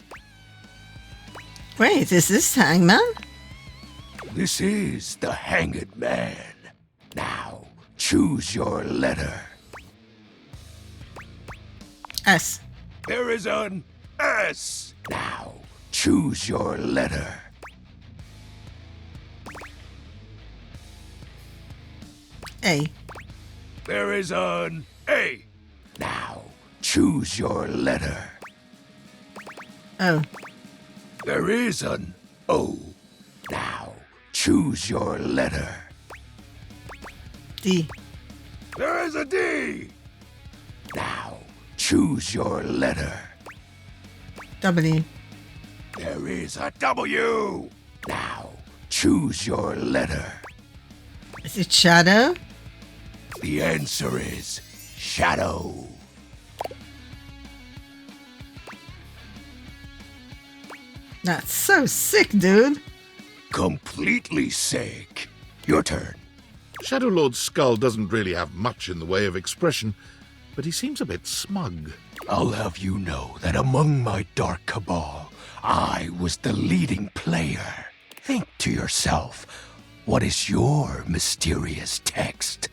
S1: Wait, is this Hangman?
S11: This is the Hanged Man. Now, choose your letter.
S1: S.
S11: There is an S. Now, choose your letter.
S1: A.
S11: There is an A. Now, choose your letter.
S1: O.
S11: There is an O. Now, choose your letter.
S1: D.
S11: There is a D. Now, choose your letter.
S1: W.
S11: There is a W. Now, choose your letter.
S1: Is it Shadow?
S11: The answer is Shadow.
S1: That's so sick, dude.
S11: Completely sick. Your turn.
S2: Shadow Lord's skull doesn't really have much in the way of expression, but he seems a bit smug.
S11: I'll have you know that among my dark cabal, I was the leading player. Think to yourself, what is your mysterious text?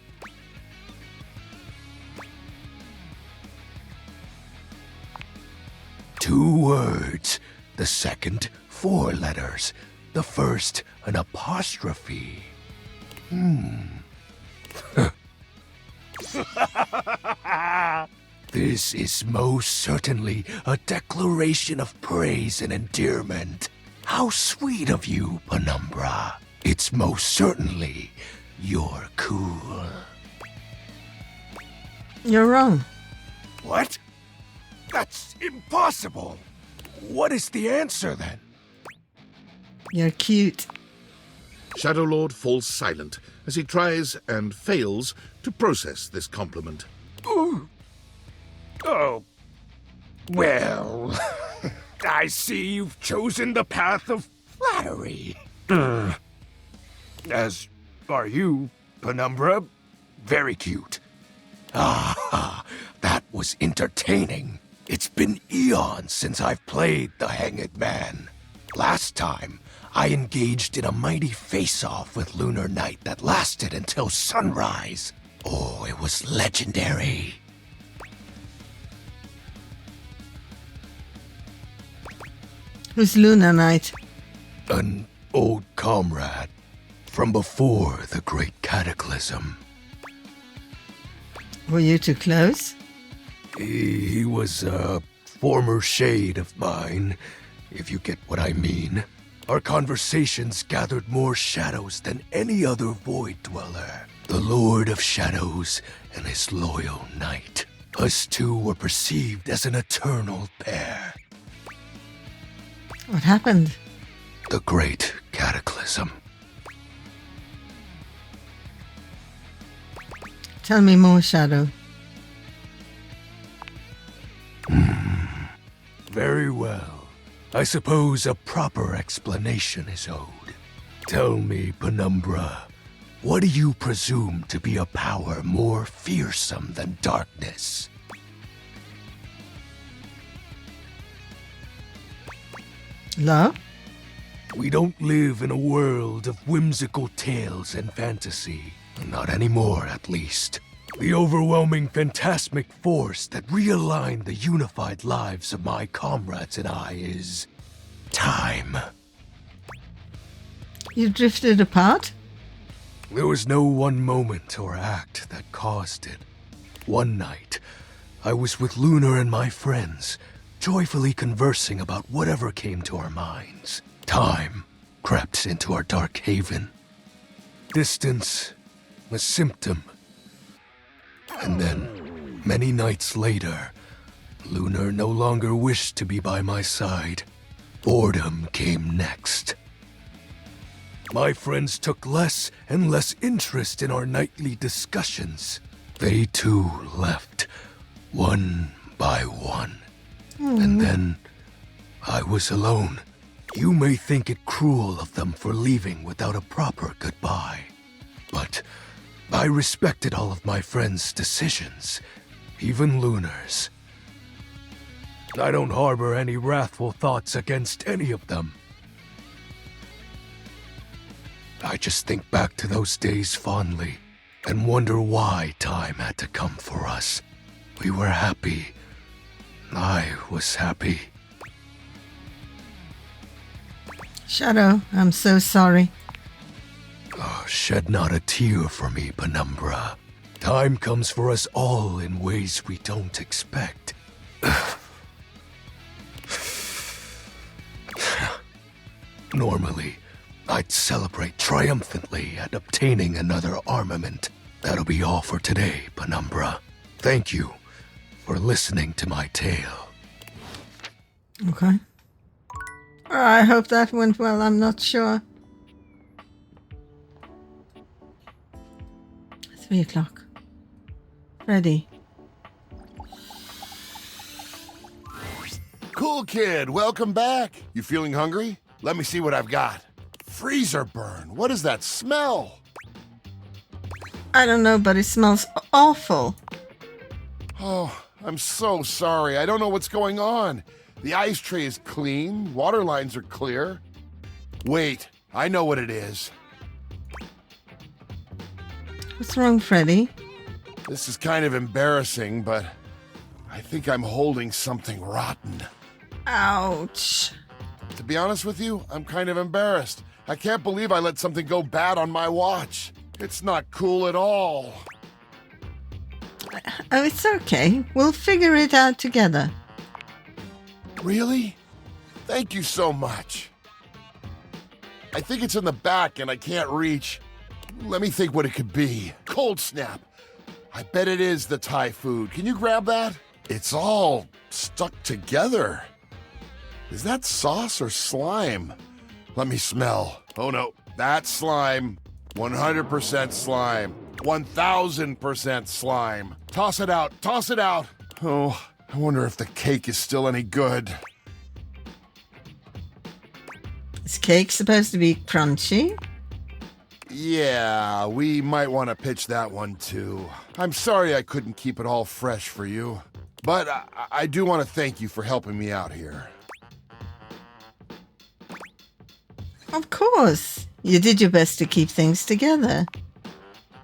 S11: Two words. The second, 4 letters. The first, an apostrophe. This is most certainly a declaration of praise and endearment. How sweet of you, Penumbra. It's most certainly you're cool.
S1: You're wrong.
S11: What? That's impossible. What is the answer then?
S1: You're cute.
S2: Shadow Lord falls silent as he tries and fails to process this compliment.
S11: Ooh. Oh. Well, I see you've chosen the path of flattery. As are you, Penumbra. Very cute. Ah, that was entertaining. It's been eons since I've played the Hanged Man. Last time, I engaged in a mighty face-off with Lunar Knight that lasted until sunrise. Oh, it was legendary.
S1: Who's Lunar Knight?
S11: An old comrade from before the Great Cataclysm.
S1: Were you too close?
S11: He was a former shade of mine, if you get what I mean. Our conversations gathered more shadows than any other Void Dweller. The Lord of Shadows and his loyal knight. Us two were perceived as an eternal pair.
S1: What happened?
S11: The Great Cataclysm.
S1: Tell me more, Shadow.
S11: Very well. I suppose a proper explanation is owed. Tell me, Penumbra, what do you presume to be a power more fearsome than darkness?
S1: Love?
S11: We don't live in a world of whimsical tales and fantasy. Not anymore, at least. The overwhelming phantasmic force that realigned the unified lives of my comrades and I is... time.
S1: You drifted apart?
S11: There was no one moment or act that caused it. One night, I was with Lunar and my friends, joyfully conversing about whatever came to our minds. Time crept into our dark haven. Distance, a symptom. And then, many nights later, Lunar no longer wished to be by my side. Boredom came next. My friends took less and less interest in our nightly discussions. They too left, one by one. And then, I was alone. You may think it cruel of them for leaving without a proper goodbye. But I respected all of my friends' decisions, even Lunar's. I don't harbor any wrathful thoughts against any of them. I just think back to those days fondly and wonder why time had to come for us. We were happy. I was happy.
S1: Shadow, I'm so sorry.
S11: Oh, shed not a tear for me, Penumbra. Time comes for us all in ways we don't expect. Normally, I'd celebrate triumphantly at obtaining another armament. That'll be all for today, Penumbra. Thank you for listening to my tale.
S1: Okay. I hope that went well. I'm not sure. 3 o'clock. Ready.
S7: Cool kid, welcome back. You feeling hungry? Let me see what I've got. Freezer burn. What is that smell?
S1: I don't know, but it smells awful.
S7: Oh, I'm so sorry. I don't know what's going on. The ice tray is clean. Water lines are clear. Wait, I know what it is.
S1: What's wrong, Freddy?
S7: This is kind of embarrassing, but I think I'm holding something rotten.
S1: Ouch.
S7: To be honest with you, I'm kind of embarrassed. I can't believe I let something go bad on my watch. It's not cool at all.
S1: Oh, it's okay. We'll figure it out together.
S7: Really? Thank you so much. I think it's in the back and I can't reach. Let me think what it could be. Cold Snap. I bet it is the Thai food. Can you grab that? It's all stuck together. Is that sauce or slime? Let me smell. Oh no, that's slime. 100% slime. 1000% slime. Toss it out. Toss it out. Oh, I wonder if the cake is still any good.
S1: Is cake supposed to be crunchy?
S7: Yeah, we might want to pitch that one too. I'm sorry I couldn't keep it all fresh for you. But I do want to thank you for helping me out here.
S1: Of course. You did your best to keep things together.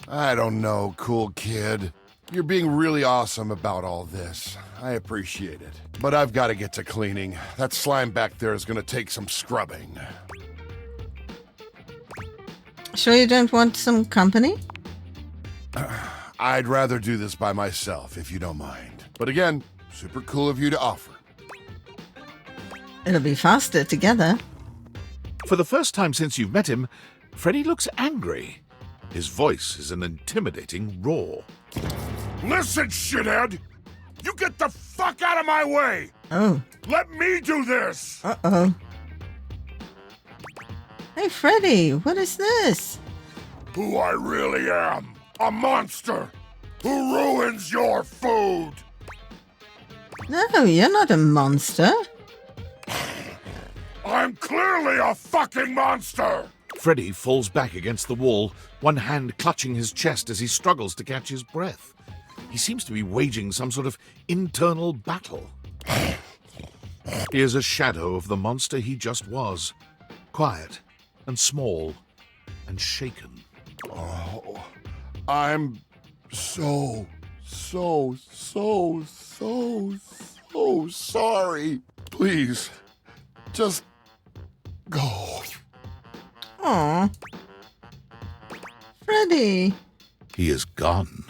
S7: I don't know, cool kid. You're being really awesome about all this. I appreciate it. But I've got to get to cleaning. That slime back there is going to take some scrubbing.
S1: Sure you don't want some company?
S7: I'd rather do this by myself, if you don't mind. But again, super cool of you to offer.
S1: It'll be faster together.
S2: For the first time since you've met him, Freddy looks angry. His voice is an intimidating roar.
S7: Listen, shithead! You get the fuck out of my way!
S1: Oh.
S7: Let me do this!
S1: Uh-oh. Hey, Freddy, what is this?
S7: Who I really am. A monster who ruins your food.
S1: No, you're not a monster.
S7: I'm clearly a fucking monster!
S2: Freddy falls back against the wall, one hand clutching his chest as he struggles to catch his breath. He seems to be waging some sort of internal battle. He is a shadow of the monster he just was. Quiet and small and shaken.
S7: Oh, I'm so sorry. Please, just go.
S1: Aw. Freddy.
S2: He is gone.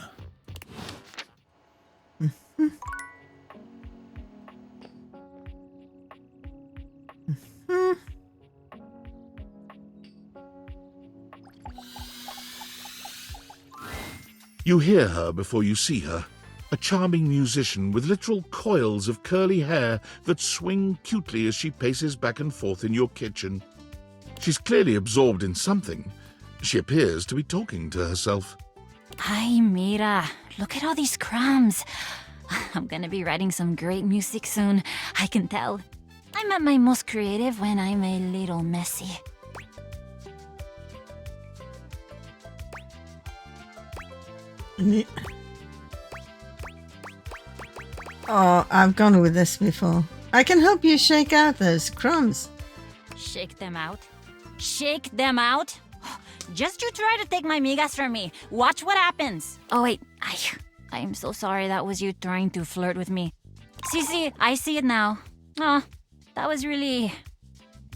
S2: You hear her before you see her, a charming musician with literal coils of curly hair that swing cutely as she paces back and forth in your kitchen. She's clearly absorbed in something. She appears to be talking to herself.
S14: Ay, mira, look at all these crumbs. I'm gonna be writing some great music soon, I can tell. I'm at my most creative when I'm a little messy.
S1: Oh, I've gone with this before. I can help you shake out those crumbs.
S14: Shake them out? Shake them out? Just you try to take my migas from me. Watch what happens. Oh, wait. I'm so sorry that was you trying to flirt with me. See, I see it now. Oh, that was really...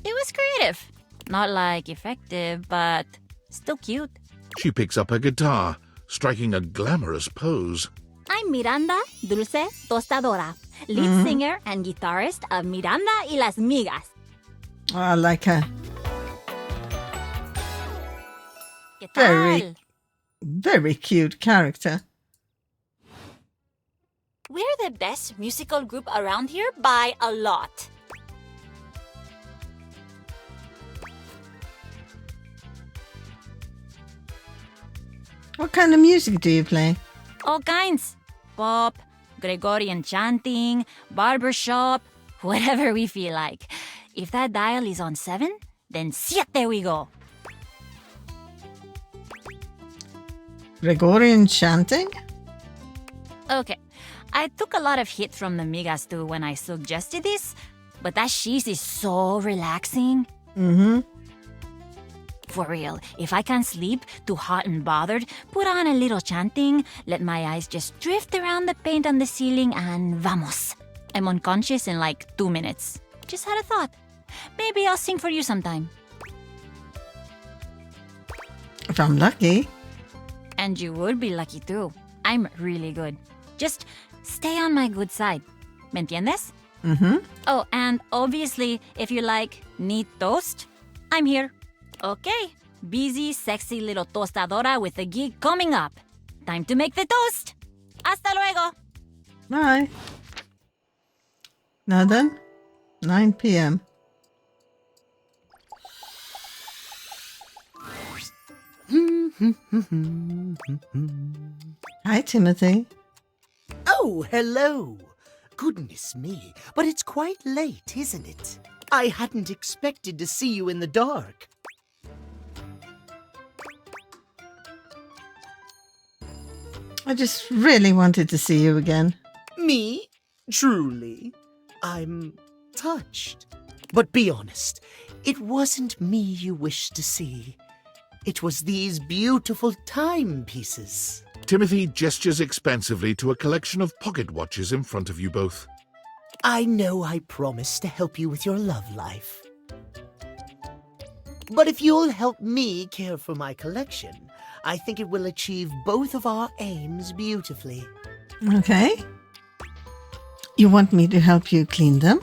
S14: It was creative. Not like effective, but still cute.
S2: She picks up her guitar, striking a glamorous pose.
S13: I'm Miranda Dulce Tostadora, lead singer and guitarist of Miranda y las Migas.
S1: Oh, I like her.
S14: ¿Qué tal?
S1: Very cute character.
S13: We're the best musical group around here by a lot.
S1: What kind of music do you play?
S14: All kinds. Pop, Gregorian chanting, barbershop, whatever we feel like. If that dial is on 7, then siete we go.
S1: Gregorian chanting?
S14: Okay, I took a lot of hit from the migas too when I suggested this, but that cheese is so relaxing.
S1: Mm-hmm.
S14: For real, if I can't sleep, too hot and bothered, put on a little chanting, let my eyes just drift around the paint on the ceiling, and vamos. I'm unconscious in like 2 minutes. Just had a thought. Maybe I'll sing for you sometime.
S1: If I'm lucky.
S14: And you would be lucky too. I'm really good. Just stay on my good side. ¿Me entiendes?
S1: Mm-hmm.
S14: Oh, and obviously, if you like neat toast, I'm here. Okay, busy, sexy little tostadora with a gig coming up. Time to make the toast. Hasta luego.
S1: Bye. Now then, 9 p.m. Hi, Timothy.
S5: Oh, hello. Goodness me, but it's quite late, isn't it? I hadn't expected to see you in the dark.
S1: I just really wanted to see you again.
S5: Me? Truly? I'm touched. But be honest, it wasn't me you wished to see. It was these beautiful timepieces.
S2: Timothy gestures expansively to a collection of pocket watches in front of you both.
S5: I know I promised to help you with your love life. But if you'll help me care for my collection, I think it will achieve both of our aims beautifully.
S1: Okay. You want me to help you clean them?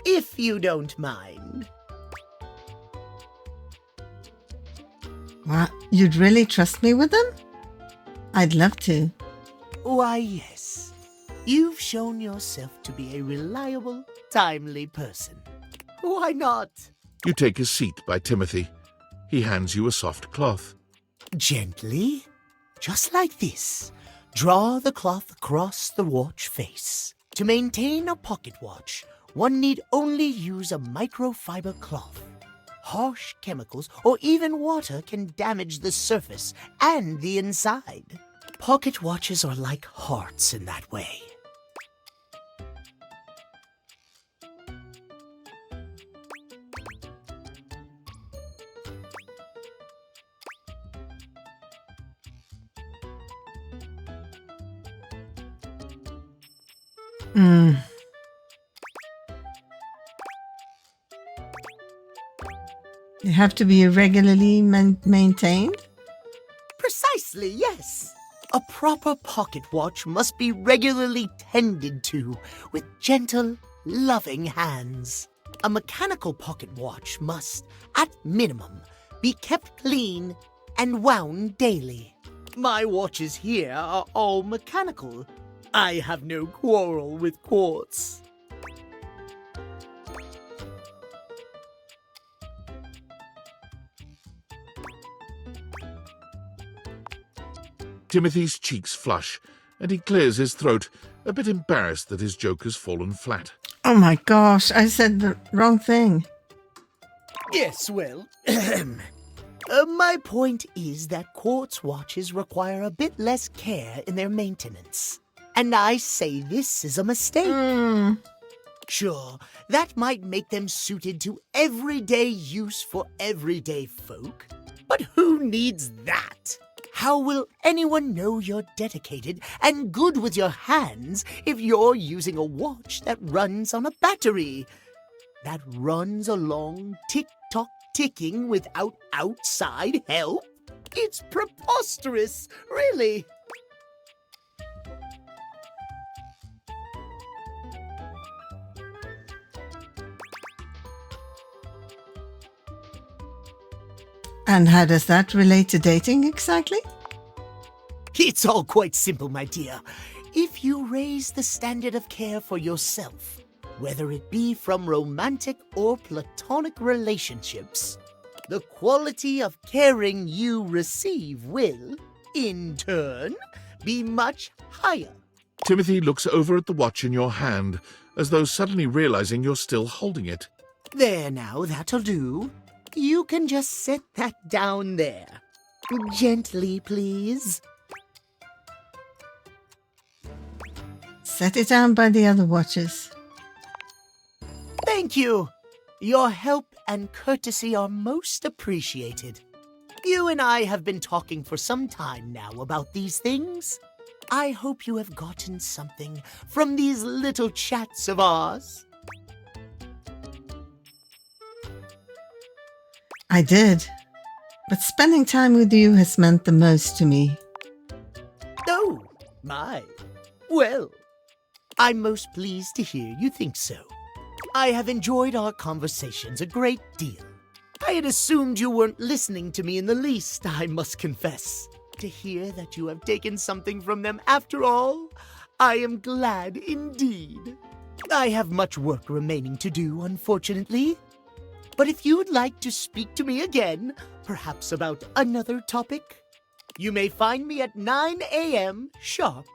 S5: If you don't mind.
S1: What? You'd really trust me with them? I'd love to.
S5: Why, yes. You've shown yourself to be a reliable, timely person. Why not?
S2: You take a seat by Timothy. He hands you a soft cloth.
S5: Gently, just like this, draw the cloth across the watch face. To maintain a pocket watch, one need only use a microfiber cloth. Harsh chemicals or even water can damage the surface and the inside. Pocket watches are like hearts in that way.
S1: They have to be regularly maintained?
S5: Precisely, yes. A proper pocket watch must be regularly tended to with gentle, loving hands. A mechanical pocket watch must, at minimum, be kept clean and wound daily. My watches here are all mechanical. I have no quarrel with quartz.
S2: Timothy's cheeks flush, and he clears his throat, a bit embarrassed that his joke has fallen flat.
S1: Oh my gosh, I said the wrong thing.
S5: Yes, well, my point is that quartz watches require a bit less care in their maintenance. And I say this is a mistake. Sure, that might make them suited to everyday use for everyday folk, but who needs that? How will anyone know you're dedicated and good with your hands if you're using a watch that runs on a battery? That runs along tick-tock ticking without outside help? It's preposterous, really.
S1: And how does that relate to dating exactly?
S5: It's all quite simple, my dear. If you raise the standard of care for yourself, whether it be from romantic or platonic relationships, the quality of caring you receive will, in turn, be much higher.
S2: Timothy looks over at the watch in your hand, as though suddenly realizing you're still holding it.
S5: There now, that'll do. You can just set that down there. Gently, please.
S1: Set it down by the other watches.
S5: Thank you. Your help and courtesy are most appreciated. You and I have been talking for some time now about these things. I hope you have gotten something from these little chats of ours.
S1: I did. But spending time with you has meant the most to me.
S5: Oh, my. Well, I'm most pleased to hear you think so. I have enjoyed our conversations a great deal. I had assumed you weren't listening to me in the least, I must confess. To hear that you have taken something from them after all, I am glad indeed. I have much work remaining to do, unfortunately. But if you'd like to speak to me again, perhaps about another topic? You may find me at 9 a.m. sharp.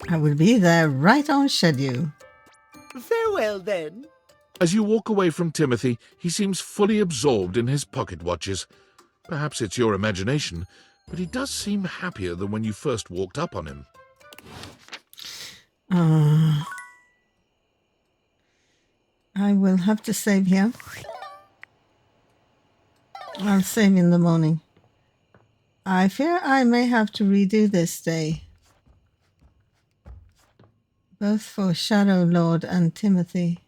S1: I will be there right on schedule.
S5: Farewell, then.
S2: As you walk away from Timothy, he seems fully absorbed in his pocket watches. Perhaps it's your imagination, but he does seem happier than when you first walked up on him.
S1: I will have to save here. I'll save in the morning. I fear I may have to redo this day. Both for Shadow Lord and Timothy.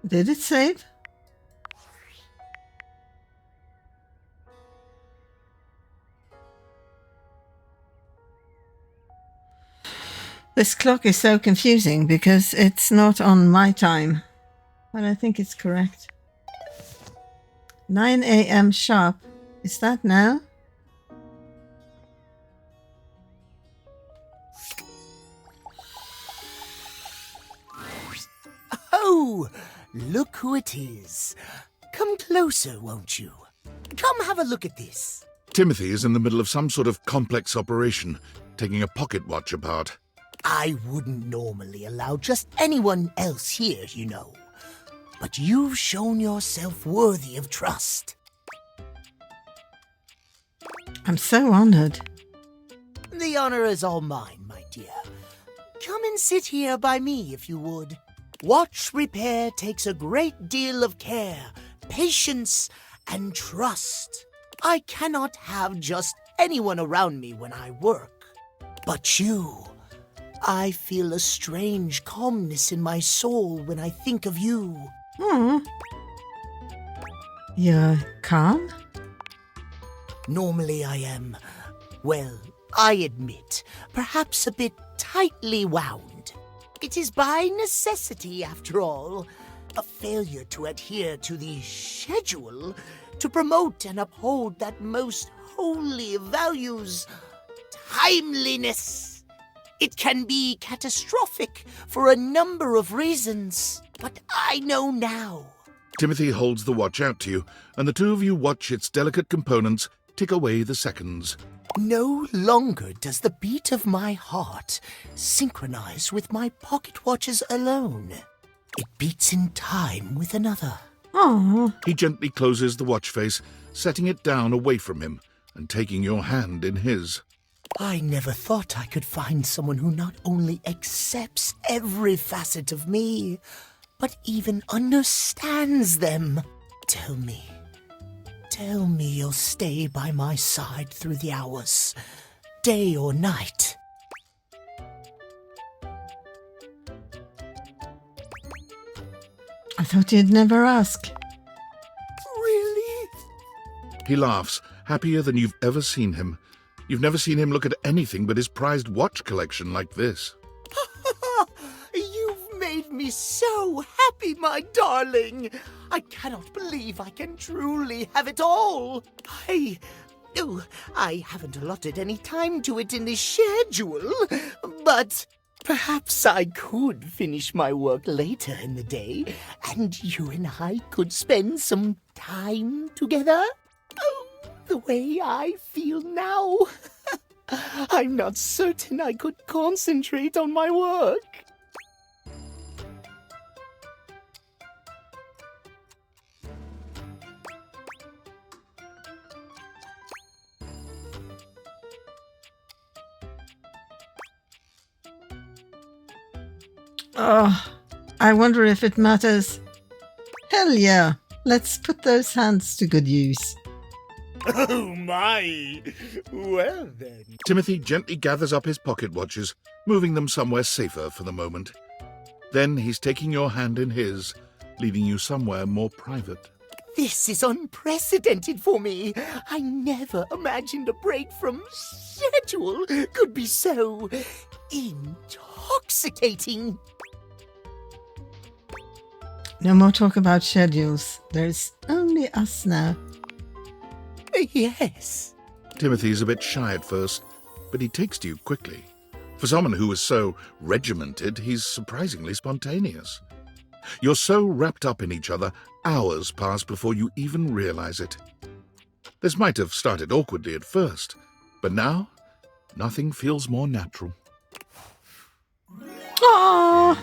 S1: Did it save? This clock is so confusing because it's not on my time, but I think it's correct. 9 a.m. sharp. Is that now?
S5: Oh, look who it is. Come closer, won't you? Come have a look at this.
S2: Timothy is in the middle of some sort of complex operation, taking a pocket watch apart.
S5: I wouldn't normally allow just anyone else here, you know. But you've shown yourself worthy of trust.
S1: I'm so honored.
S5: The honor is all mine, my dear. Come and sit here by me, if you would. Watch repair takes a great deal of care, patience, and trust. I cannot have just anyone around me when I work. But you, I feel a strange calmness in my soul when I think of you.
S1: You're calm?
S5: Normally I am, well, I admit, perhaps a bit tightly wound. It is by necessity, after all, a failure to adhere to the schedule to promote and uphold that most holy of values, timeliness. It can be catastrophic for a number of reasons, but I know now.
S2: Timothy holds the watch out to you, and the two of you watch its delicate components tick away the seconds.
S5: No longer does the beat of my heart synchronize with my pocket watches alone. It beats in time with another.
S1: Oh.
S2: He gently closes the watch face, setting it down away from him and taking your hand in his.
S5: I never thought I could find someone who not only accepts every facet of me, but even understands them. Tell me you'll stay by my side through the hours, day or night.
S1: I thought you'd never ask.
S5: Really?
S2: He laughs, happier than you've ever seen him. You've never seen him look at anything but his prized watch collection like this.
S5: You've made me so happy, my darling. I cannot believe I can truly have it all. I haven't allotted any time to it in the schedule, but perhaps I could finish my work later in the day, and you and I could spend some time together. Oh, the way I feel now. I'm not certain I could concentrate on my work.
S1: Oh, I wonder if it matters. Hell yeah, let's put those hands to good use.
S5: Oh my! Well then.
S2: Timothy gently gathers up his pocket watches, moving them somewhere safer for the moment. Then he's taking your hand in his, leading you somewhere more private.
S5: This is unprecedented for me. I never imagined a break from schedule could be so intoxicating.
S1: No more talk about schedules. There's only us now.
S5: Yes.
S2: Timothy's a bit shy at first, but he takes to you quickly. For someone who is so regimented, he's surprisingly spontaneous. You're so wrapped up in each other, hours pass before you even realize it. This might have started awkwardly at first, but now, nothing feels more natural.
S1: Aww.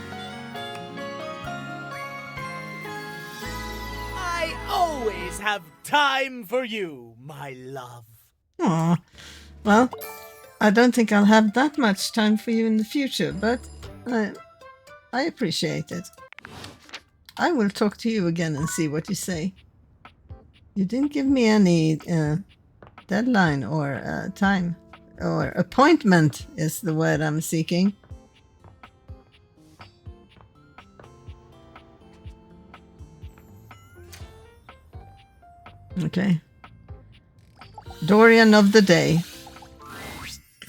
S5: I always have time for you, my love.
S1: Aww. Well, I don't think I'll have that much time for you in the future, but I appreciate it. I will talk to you again and see what you say. You didn't give me any deadline or time, or appointment is the word I'm seeking. Okay. Dorian of the day.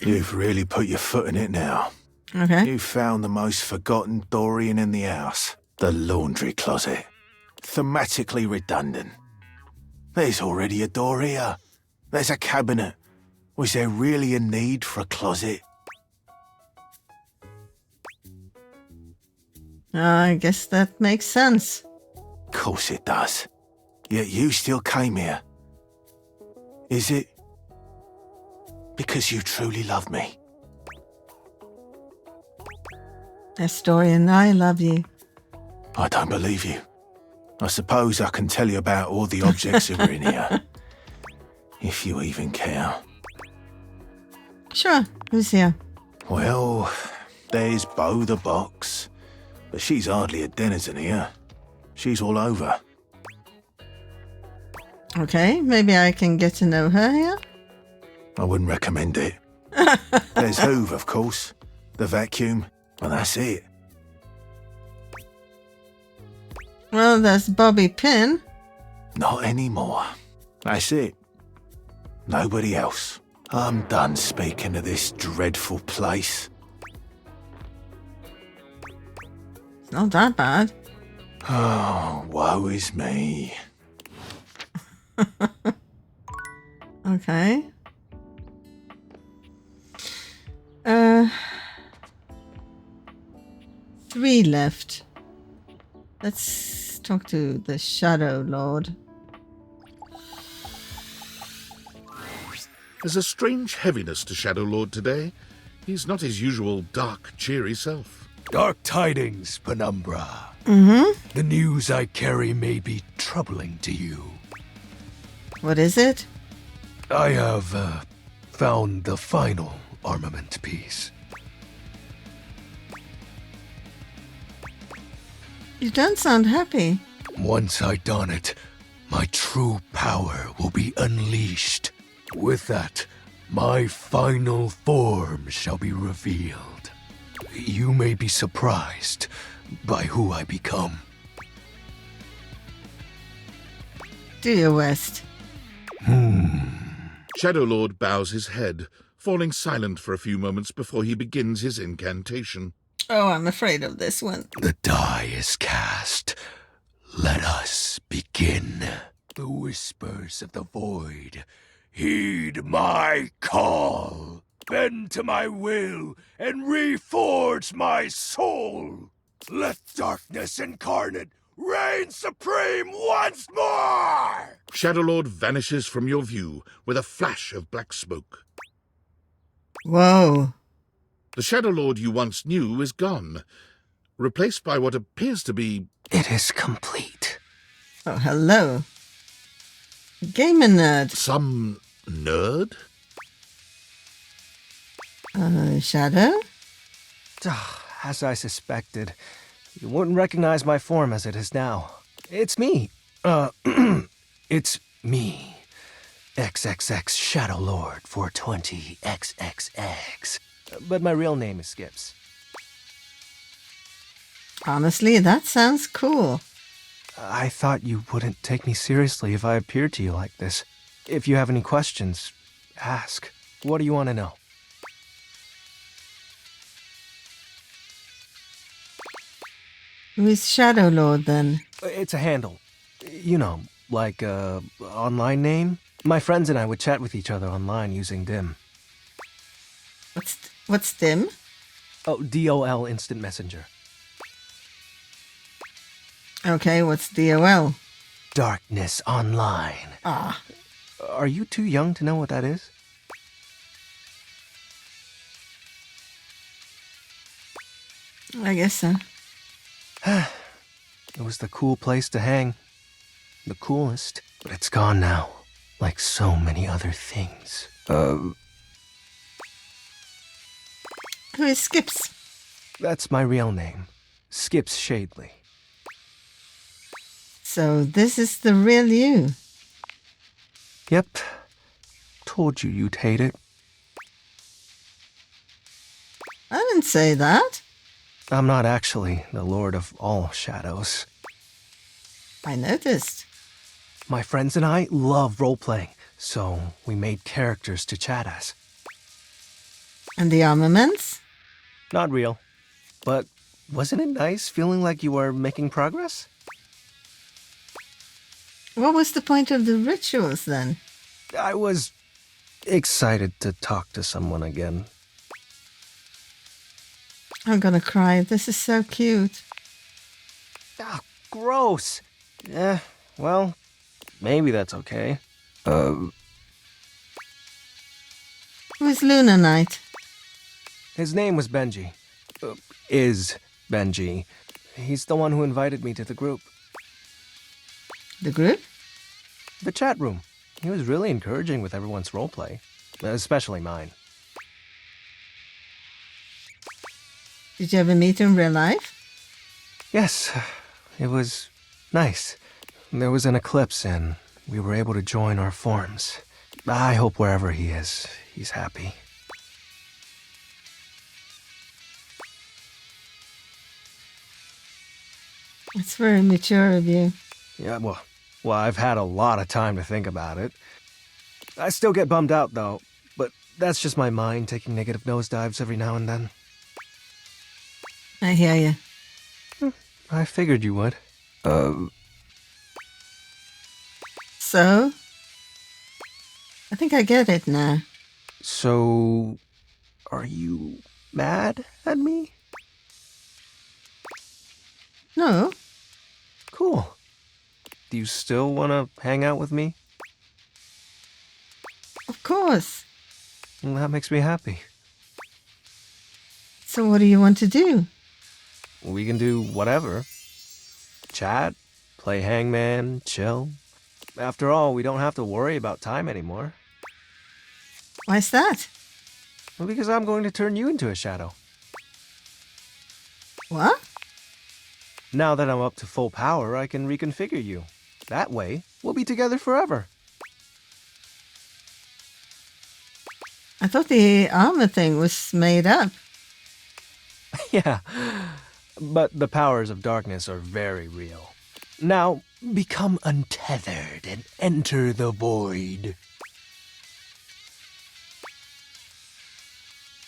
S3: You've really put your foot in it now.
S1: Okay.
S3: You found the most forgotten Dorian in the house. The laundry closet. Thematically redundant. There's already a door here. There's a cabinet. Was there really a need for a closet?
S1: I guess that makes sense.
S3: Of course it does. Yet you still came here. Is it because you truly love me?
S1: Yes, Dorian, I love you.
S3: I don't believe you. I suppose I can tell you about all the objects that were in here. If you even care.
S1: Sure, who's here?
S3: Well, there's Bo the box. But she's hardly a denizen here. She's all over.
S1: Okay, maybe I can get to know her here?
S3: I wouldn't recommend it. There's Hoove, of course. The vacuum. Well, that's it.
S1: Well, there's Bobby Pin.
S3: Not anymore. That's it. Nobody else. I'm done speaking of this dreadful place.
S1: It's not that bad.
S3: Oh, woe is me.
S1: Okay. 3 left. Let's talk to the Shadow Lord.
S2: There's a strange heaviness to Shadow Lord today. He's not his usual dark, cheery self.
S11: Dark tidings, Penumbra.
S1: Mm-hmm.
S11: The news I carry may be troubling to you.
S1: What is it?
S11: I have found the final armament piece.
S1: You don't sound happy.
S11: Once I don it, my true power will be unleashed. With that, my final form shall be revealed. You may be surprised by who I become.
S1: Do you, West?
S2: Shadow Lord bows his head, falling silent for a few moments before he begins his incantation.
S1: Oh, I'm afraid of this one.
S11: The die is cast. Let us begin. The whispers of the void. Heed my call. Bend to my will and reforge my soul. Let darkness incarnate reign supreme once more!
S2: Shadow Lord vanishes from your view with a flash of black smoke.
S1: Whoa.
S2: The Shadow Lord you once knew is gone, replaced by what appears to be...
S11: It is complete.
S1: Oh, hello. Gamer nerd.
S2: Some nerd?
S1: Shadow?
S6: As I suspected, you wouldn't recognize my form as it is now. It's me. It's me. XXX Shadow Lord 420 XXX. But my real name is Skips.
S1: Honestly, that sounds cool.
S6: I thought you wouldn't take me seriously if I appeared to you like this. If you have any questions, ask. What do you want to know?
S1: Who is Shadow Lord then?
S6: It's a handle. You know, like a online name. My friends and I would chat with each other online using DIM.
S1: What's DIM?
S6: Oh, DOL Instant Messenger.
S1: Okay, what's DOL?
S6: Darkness Online.
S1: Ah.
S6: Are you too young to know what that is?
S1: I guess so.
S6: It was the cool place to hang. The coolest. But it's gone now. Like so many other things.
S1: Who is Skips?
S6: That's my real name. Skips Shadley.
S1: So this is the real you?
S6: Yep. Told you you'd hate it.
S1: I didn't say that.
S6: I'm not actually the Lord of all Shadows.
S1: I noticed.
S6: My friends and I love role-playing, so we made characters to chat as.
S1: And the armaments?
S6: Not real. But wasn't it nice feeling like you were making progress?
S1: What was the point of the rituals then?
S6: I was excited to talk to someone again.
S1: I'm gonna cry. This is so cute.
S6: Ah, gross. Well, maybe that's okay.
S1: Who is Luna Knight?
S6: His name was Benji. Is Benji. He's the one who invited me to the group.
S1: The group?
S6: The chat room. He was really encouraging with everyone's roleplay, especially mine.
S1: Did you ever meet in real life?
S6: Yes, it was nice. There was an eclipse and we were able to join our forms. I hope wherever he is, he's happy.
S1: It's very mature of you.
S6: Yeah, well, I've had a lot of time to think about it. I still get bummed out, though, but that's just my mind taking negative nosedives every now and then.
S1: I hear you.
S6: I figured you would.
S1: So? I think I get it now.
S6: So, are you mad at me?
S1: No.
S6: Cool. Do you still want to hang out with me?
S1: Of course.
S6: Well, that makes me happy.
S1: So what do you want to do?
S6: We can do whatever. Chat, play hangman, chill. After all, we don't have to worry about time anymore.
S1: Why's that?
S6: Well, because I'm going to turn you into a shadow.
S1: What?
S6: Now that I'm up to full power, I can reconfigure you. That way, we'll be together forever.
S1: I thought the armor thing was made up.
S6: Yeah, but the powers of darkness are very real. Now, become untethered and enter the void.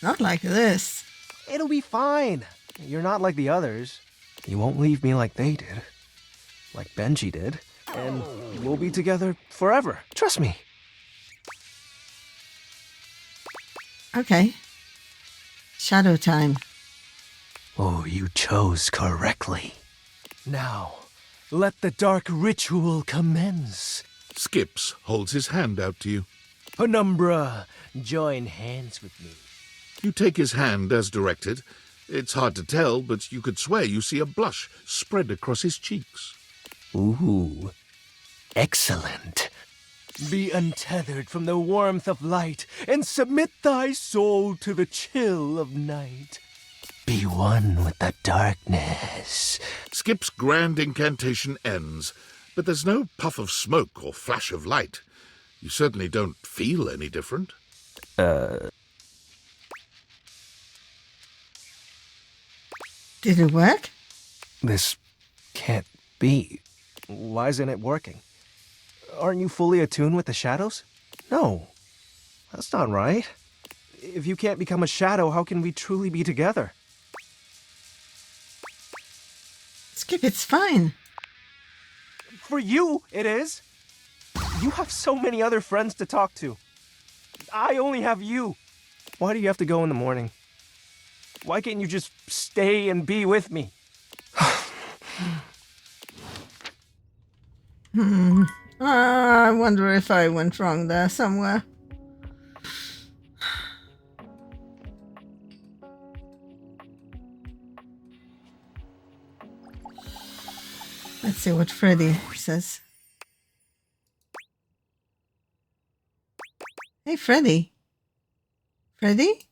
S1: Not like this.
S6: It'll be fine. You're not like the others. You won't leave me like they did. Like Benji did. And we'll be together forever. Trust me.
S1: Okay. Shadow time.
S6: Oh, you chose correctly. Now, let the dark ritual commence.
S2: Skips holds his hand out to you.
S6: Penumbra, join hands with me.
S2: You take his hand as directed. It's hard to tell, but you could swear you see a blush spread across his cheeks.
S6: Ooh, excellent. Be untethered from the warmth of light, and submit thy soul to the chill of night. Be one with the darkness.
S2: Skip's grand incantation ends, but there's no puff of smoke or flash of light. You certainly don't feel any different.
S1: Did it work?
S6: This can't be. Why isn't it working? Aren't you fully attuned with the shadows? No, that's not right. If you can't become a shadow, how can we truly be together?
S1: It's Skip, it's fine.
S6: For you, it is. You have so many other friends to talk to. I only have you. Why do you have to go in the morning? Why can't you just stay and be with me?
S1: I wonder if I went wrong there somewhere. Let's see what Freddy says. Hey, Freddy. Freddy?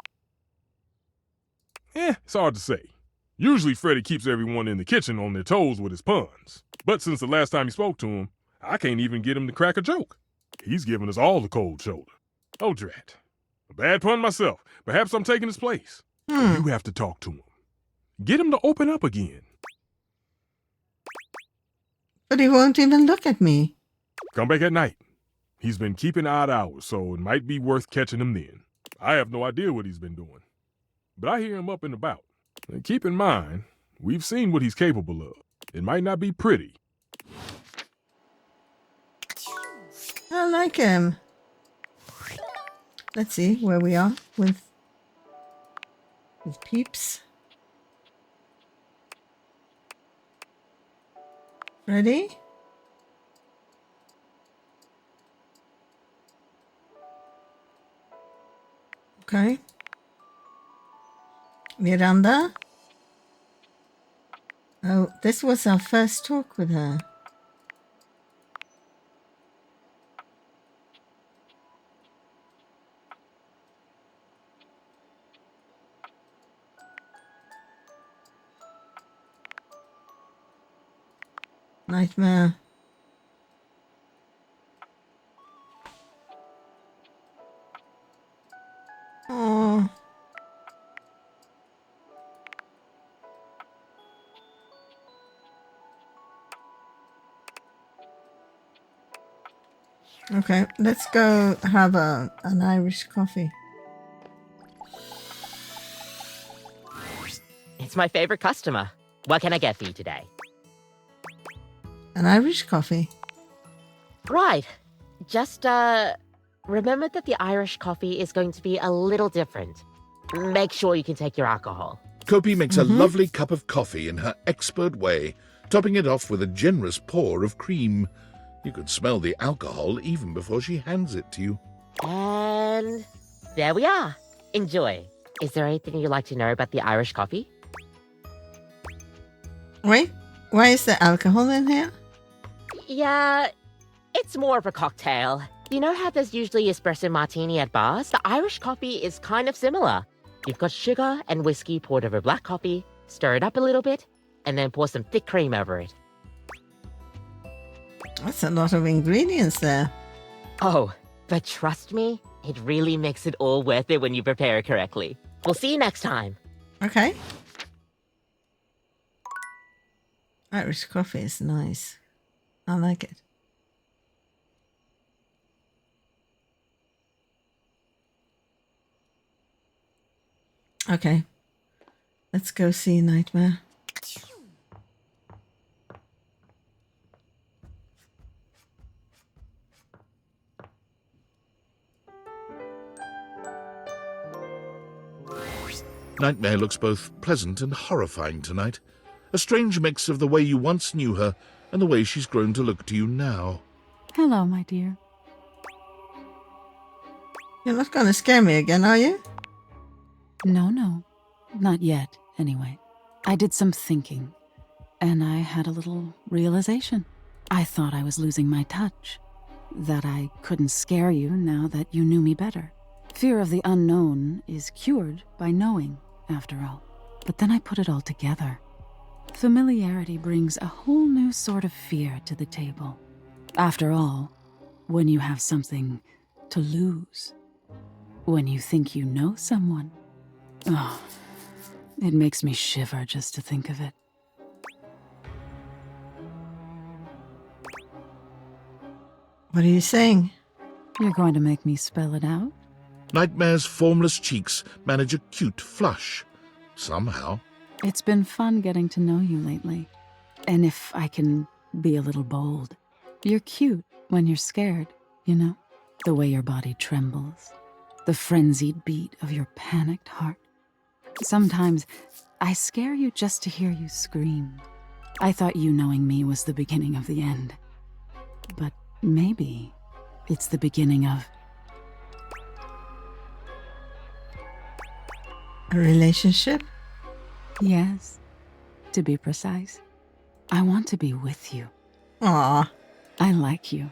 S10: It's hard to say. Usually Freddy keeps everyone in the kitchen on their toes with his puns. But since the last time you spoke to him, I can't even get him to crack a joke. He's giving us all the cold shoulder. Oh, drat. A bad pun myself. Perhaps I'm taking his place. You have to talk to him. Get him to open up again.
S1: But he won't even look at me.
S10: Come back at night. He's been keeping odd hours, so it might be worth catching him then. I have no idea what he's been doing. But I hear him up and about. And keep in mind, we've seen what he's capable of. It might not be pretty.
S1: I like him. Let's see where we are with Peeps. Ready? Okay. Miranda? Oh, this was our first talk with her. Nightmare. Oh. Okay, let's go have an Irish coffee.
S8: It's my favorite customer. What can I get for you today?
S1: An Irish coffee.
S8: Right. Just, remember that the Irish coffee is going to be a little different. Make sure you can take your alcohol.
S2: Kopi makes a lovely cup of coffee in her expert way, topping it off with a generous pour of cream. You could smell the alcohol even before she hands it to you.
S8: And there we are. Enjoy. Is there anything you'd like to know about the Irish coffee?
S1: Wait, why is there alcohol in here?
S8: Yeah, it's more of a cocktail. You know how there's usually espresso martini at bars? The Irish coffee is kind of similar. You've got sugar and whiskey poured over black coffee, stir it up a little bit, and then pour some thick cream over it.
S1: That's a lot of ingredients there.
S8: Oh, but trust me, it really makes it all worth it when you prepare it correctly. We'll see you next time.
S1: Okay. Irish coffee is nice. I like it. Okay. Let's go see Nightmare.
S2: Nightmare looks both pleasant and horrifying tonight. A strange mix of the way you once knew her and the way she's grown to look to you now.
S9: Hello, my dear.
S1: You're not going to scare me again, are you?
S9: No. Not yet, anyway. I did some thinking, and I had a little realization. I thought I was losing my touch. That I couldn't scare you now that you knew me better. Fear of the unknown is cured by knowing, after all. But then I put it all together. Familiarity brings a whole new sort of fear to the table. After all, when you have something to lose, when you think you know someone, oh, it makes me shiver just to think of it.
S1: What are you saying?
S9: You're going to make me spell it out?
S2: Nightmare's formless cheeks manage a cute flush. Somehow.
S9: It's been fun getting to know you lately. And if I can be a little bold, you're cute when you're scared, you know? The way your body trembles, the frenzied beat of your panicked heart. Sometimes I scare you just to hear you scream. I thought you knowing me was the beginning of the end. But maybe it's the beginning of
S1: a relationship?
S9: Yes, to be precise. I want to be with you.
S1: Aw.
S9: I like you.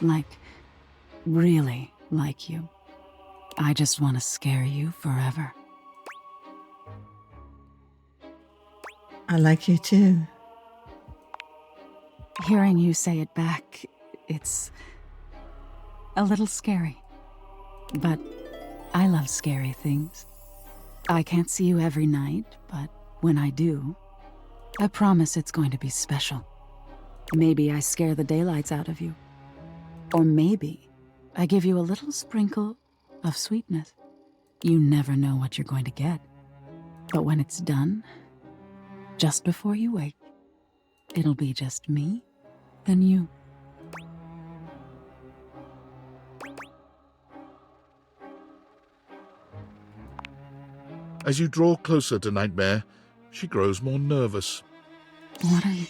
S9: Like, really like you. I just want to scare you forever.
S1: I like you too.
S9: Hearing you say it back, it's a little scary. But I love scary things. I can't see you every night, but when I do, I promise it's going to be special. Maybe I scare the daylights out of you. Or maybe I give you a little sprinkle of sweetness. You never know what you're going to get. But when it's done, just before you wake, it'll be just me and you.
S2: As you draw closer to Nightmare, she grows more nervous.
S9: What are you?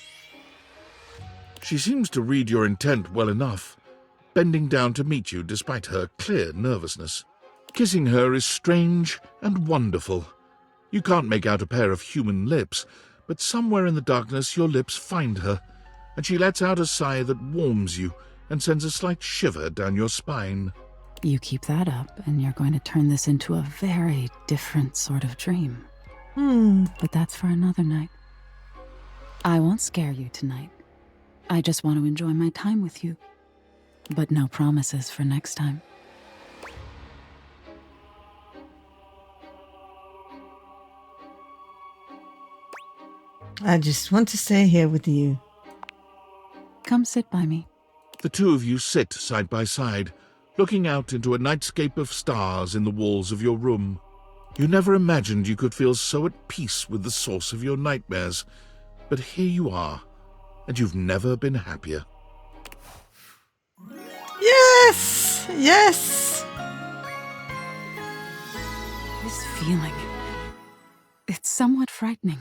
S2: She seems to read your intent well enough, bending down to meet you despite her clear nervousness. Kissing her is strange and wonderful. You can't make out a pair of human lips, but somewhere in the darkness your lips find her, and she lets out a sigh that warms you and sends a slight shiver down your spine.
S9: You keep that up, and you're going to turn this into a very different sort of dream. But that's for another night. I won't scare you tonight. I just want to enjoy my time with you. But no promises for next time.
S1: I just want to stay here with you.
S9: Come sit by me.
S2: The two of you sit side by side, looking out into a nightscape of stars in the walls of your room. You never imagined you could feel so at peace with the source of your nightmares, but here you are, and you've never been happier.
S1: Yes! Yes!
S9: This feeling, it's somewhat frightening.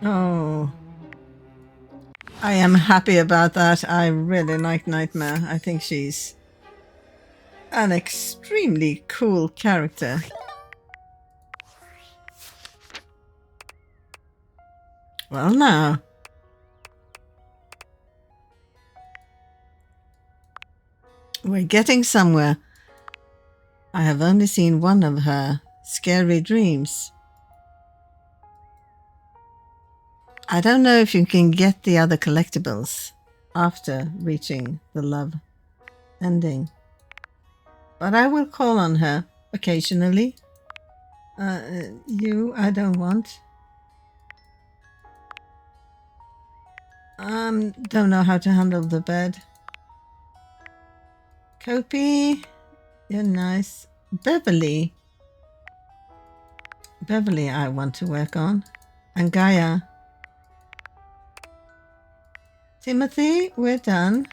S1: Oh. I am happy about that. I really like Nightmare. I think she's an extremely cool character. Well, now. We're getting somewhere. I have only seen one of her scary dreams. I don't know if you can get the other collectibles after reaching the love ending. But I will call on her occasionally. You, I don't want. Don't know how to handle the bed. Kopi, you're nice. Beverly, I want to work on. And Gaia. Timothy, we're done.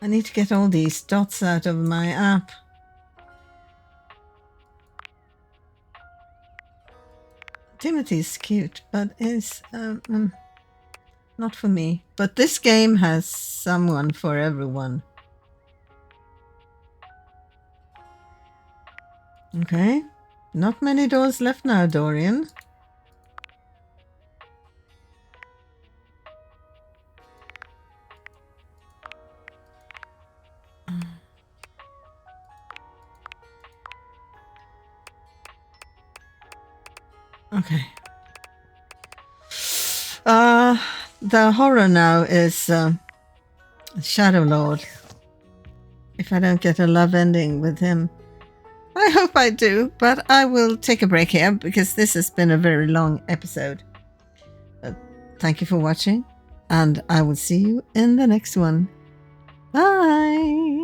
S1: I need to get all these dots out of my app. Timothy's cute, but is not for me. But this game has someone for everyone. Okay, not many doors left now, Dorian. Okay. The horror now is Shadow Lord. If I don't get a love ending with him. I hope I do, but I will take a break here because this has been a very long episode. Thank you for watching, and I will see you in the next one. Bye!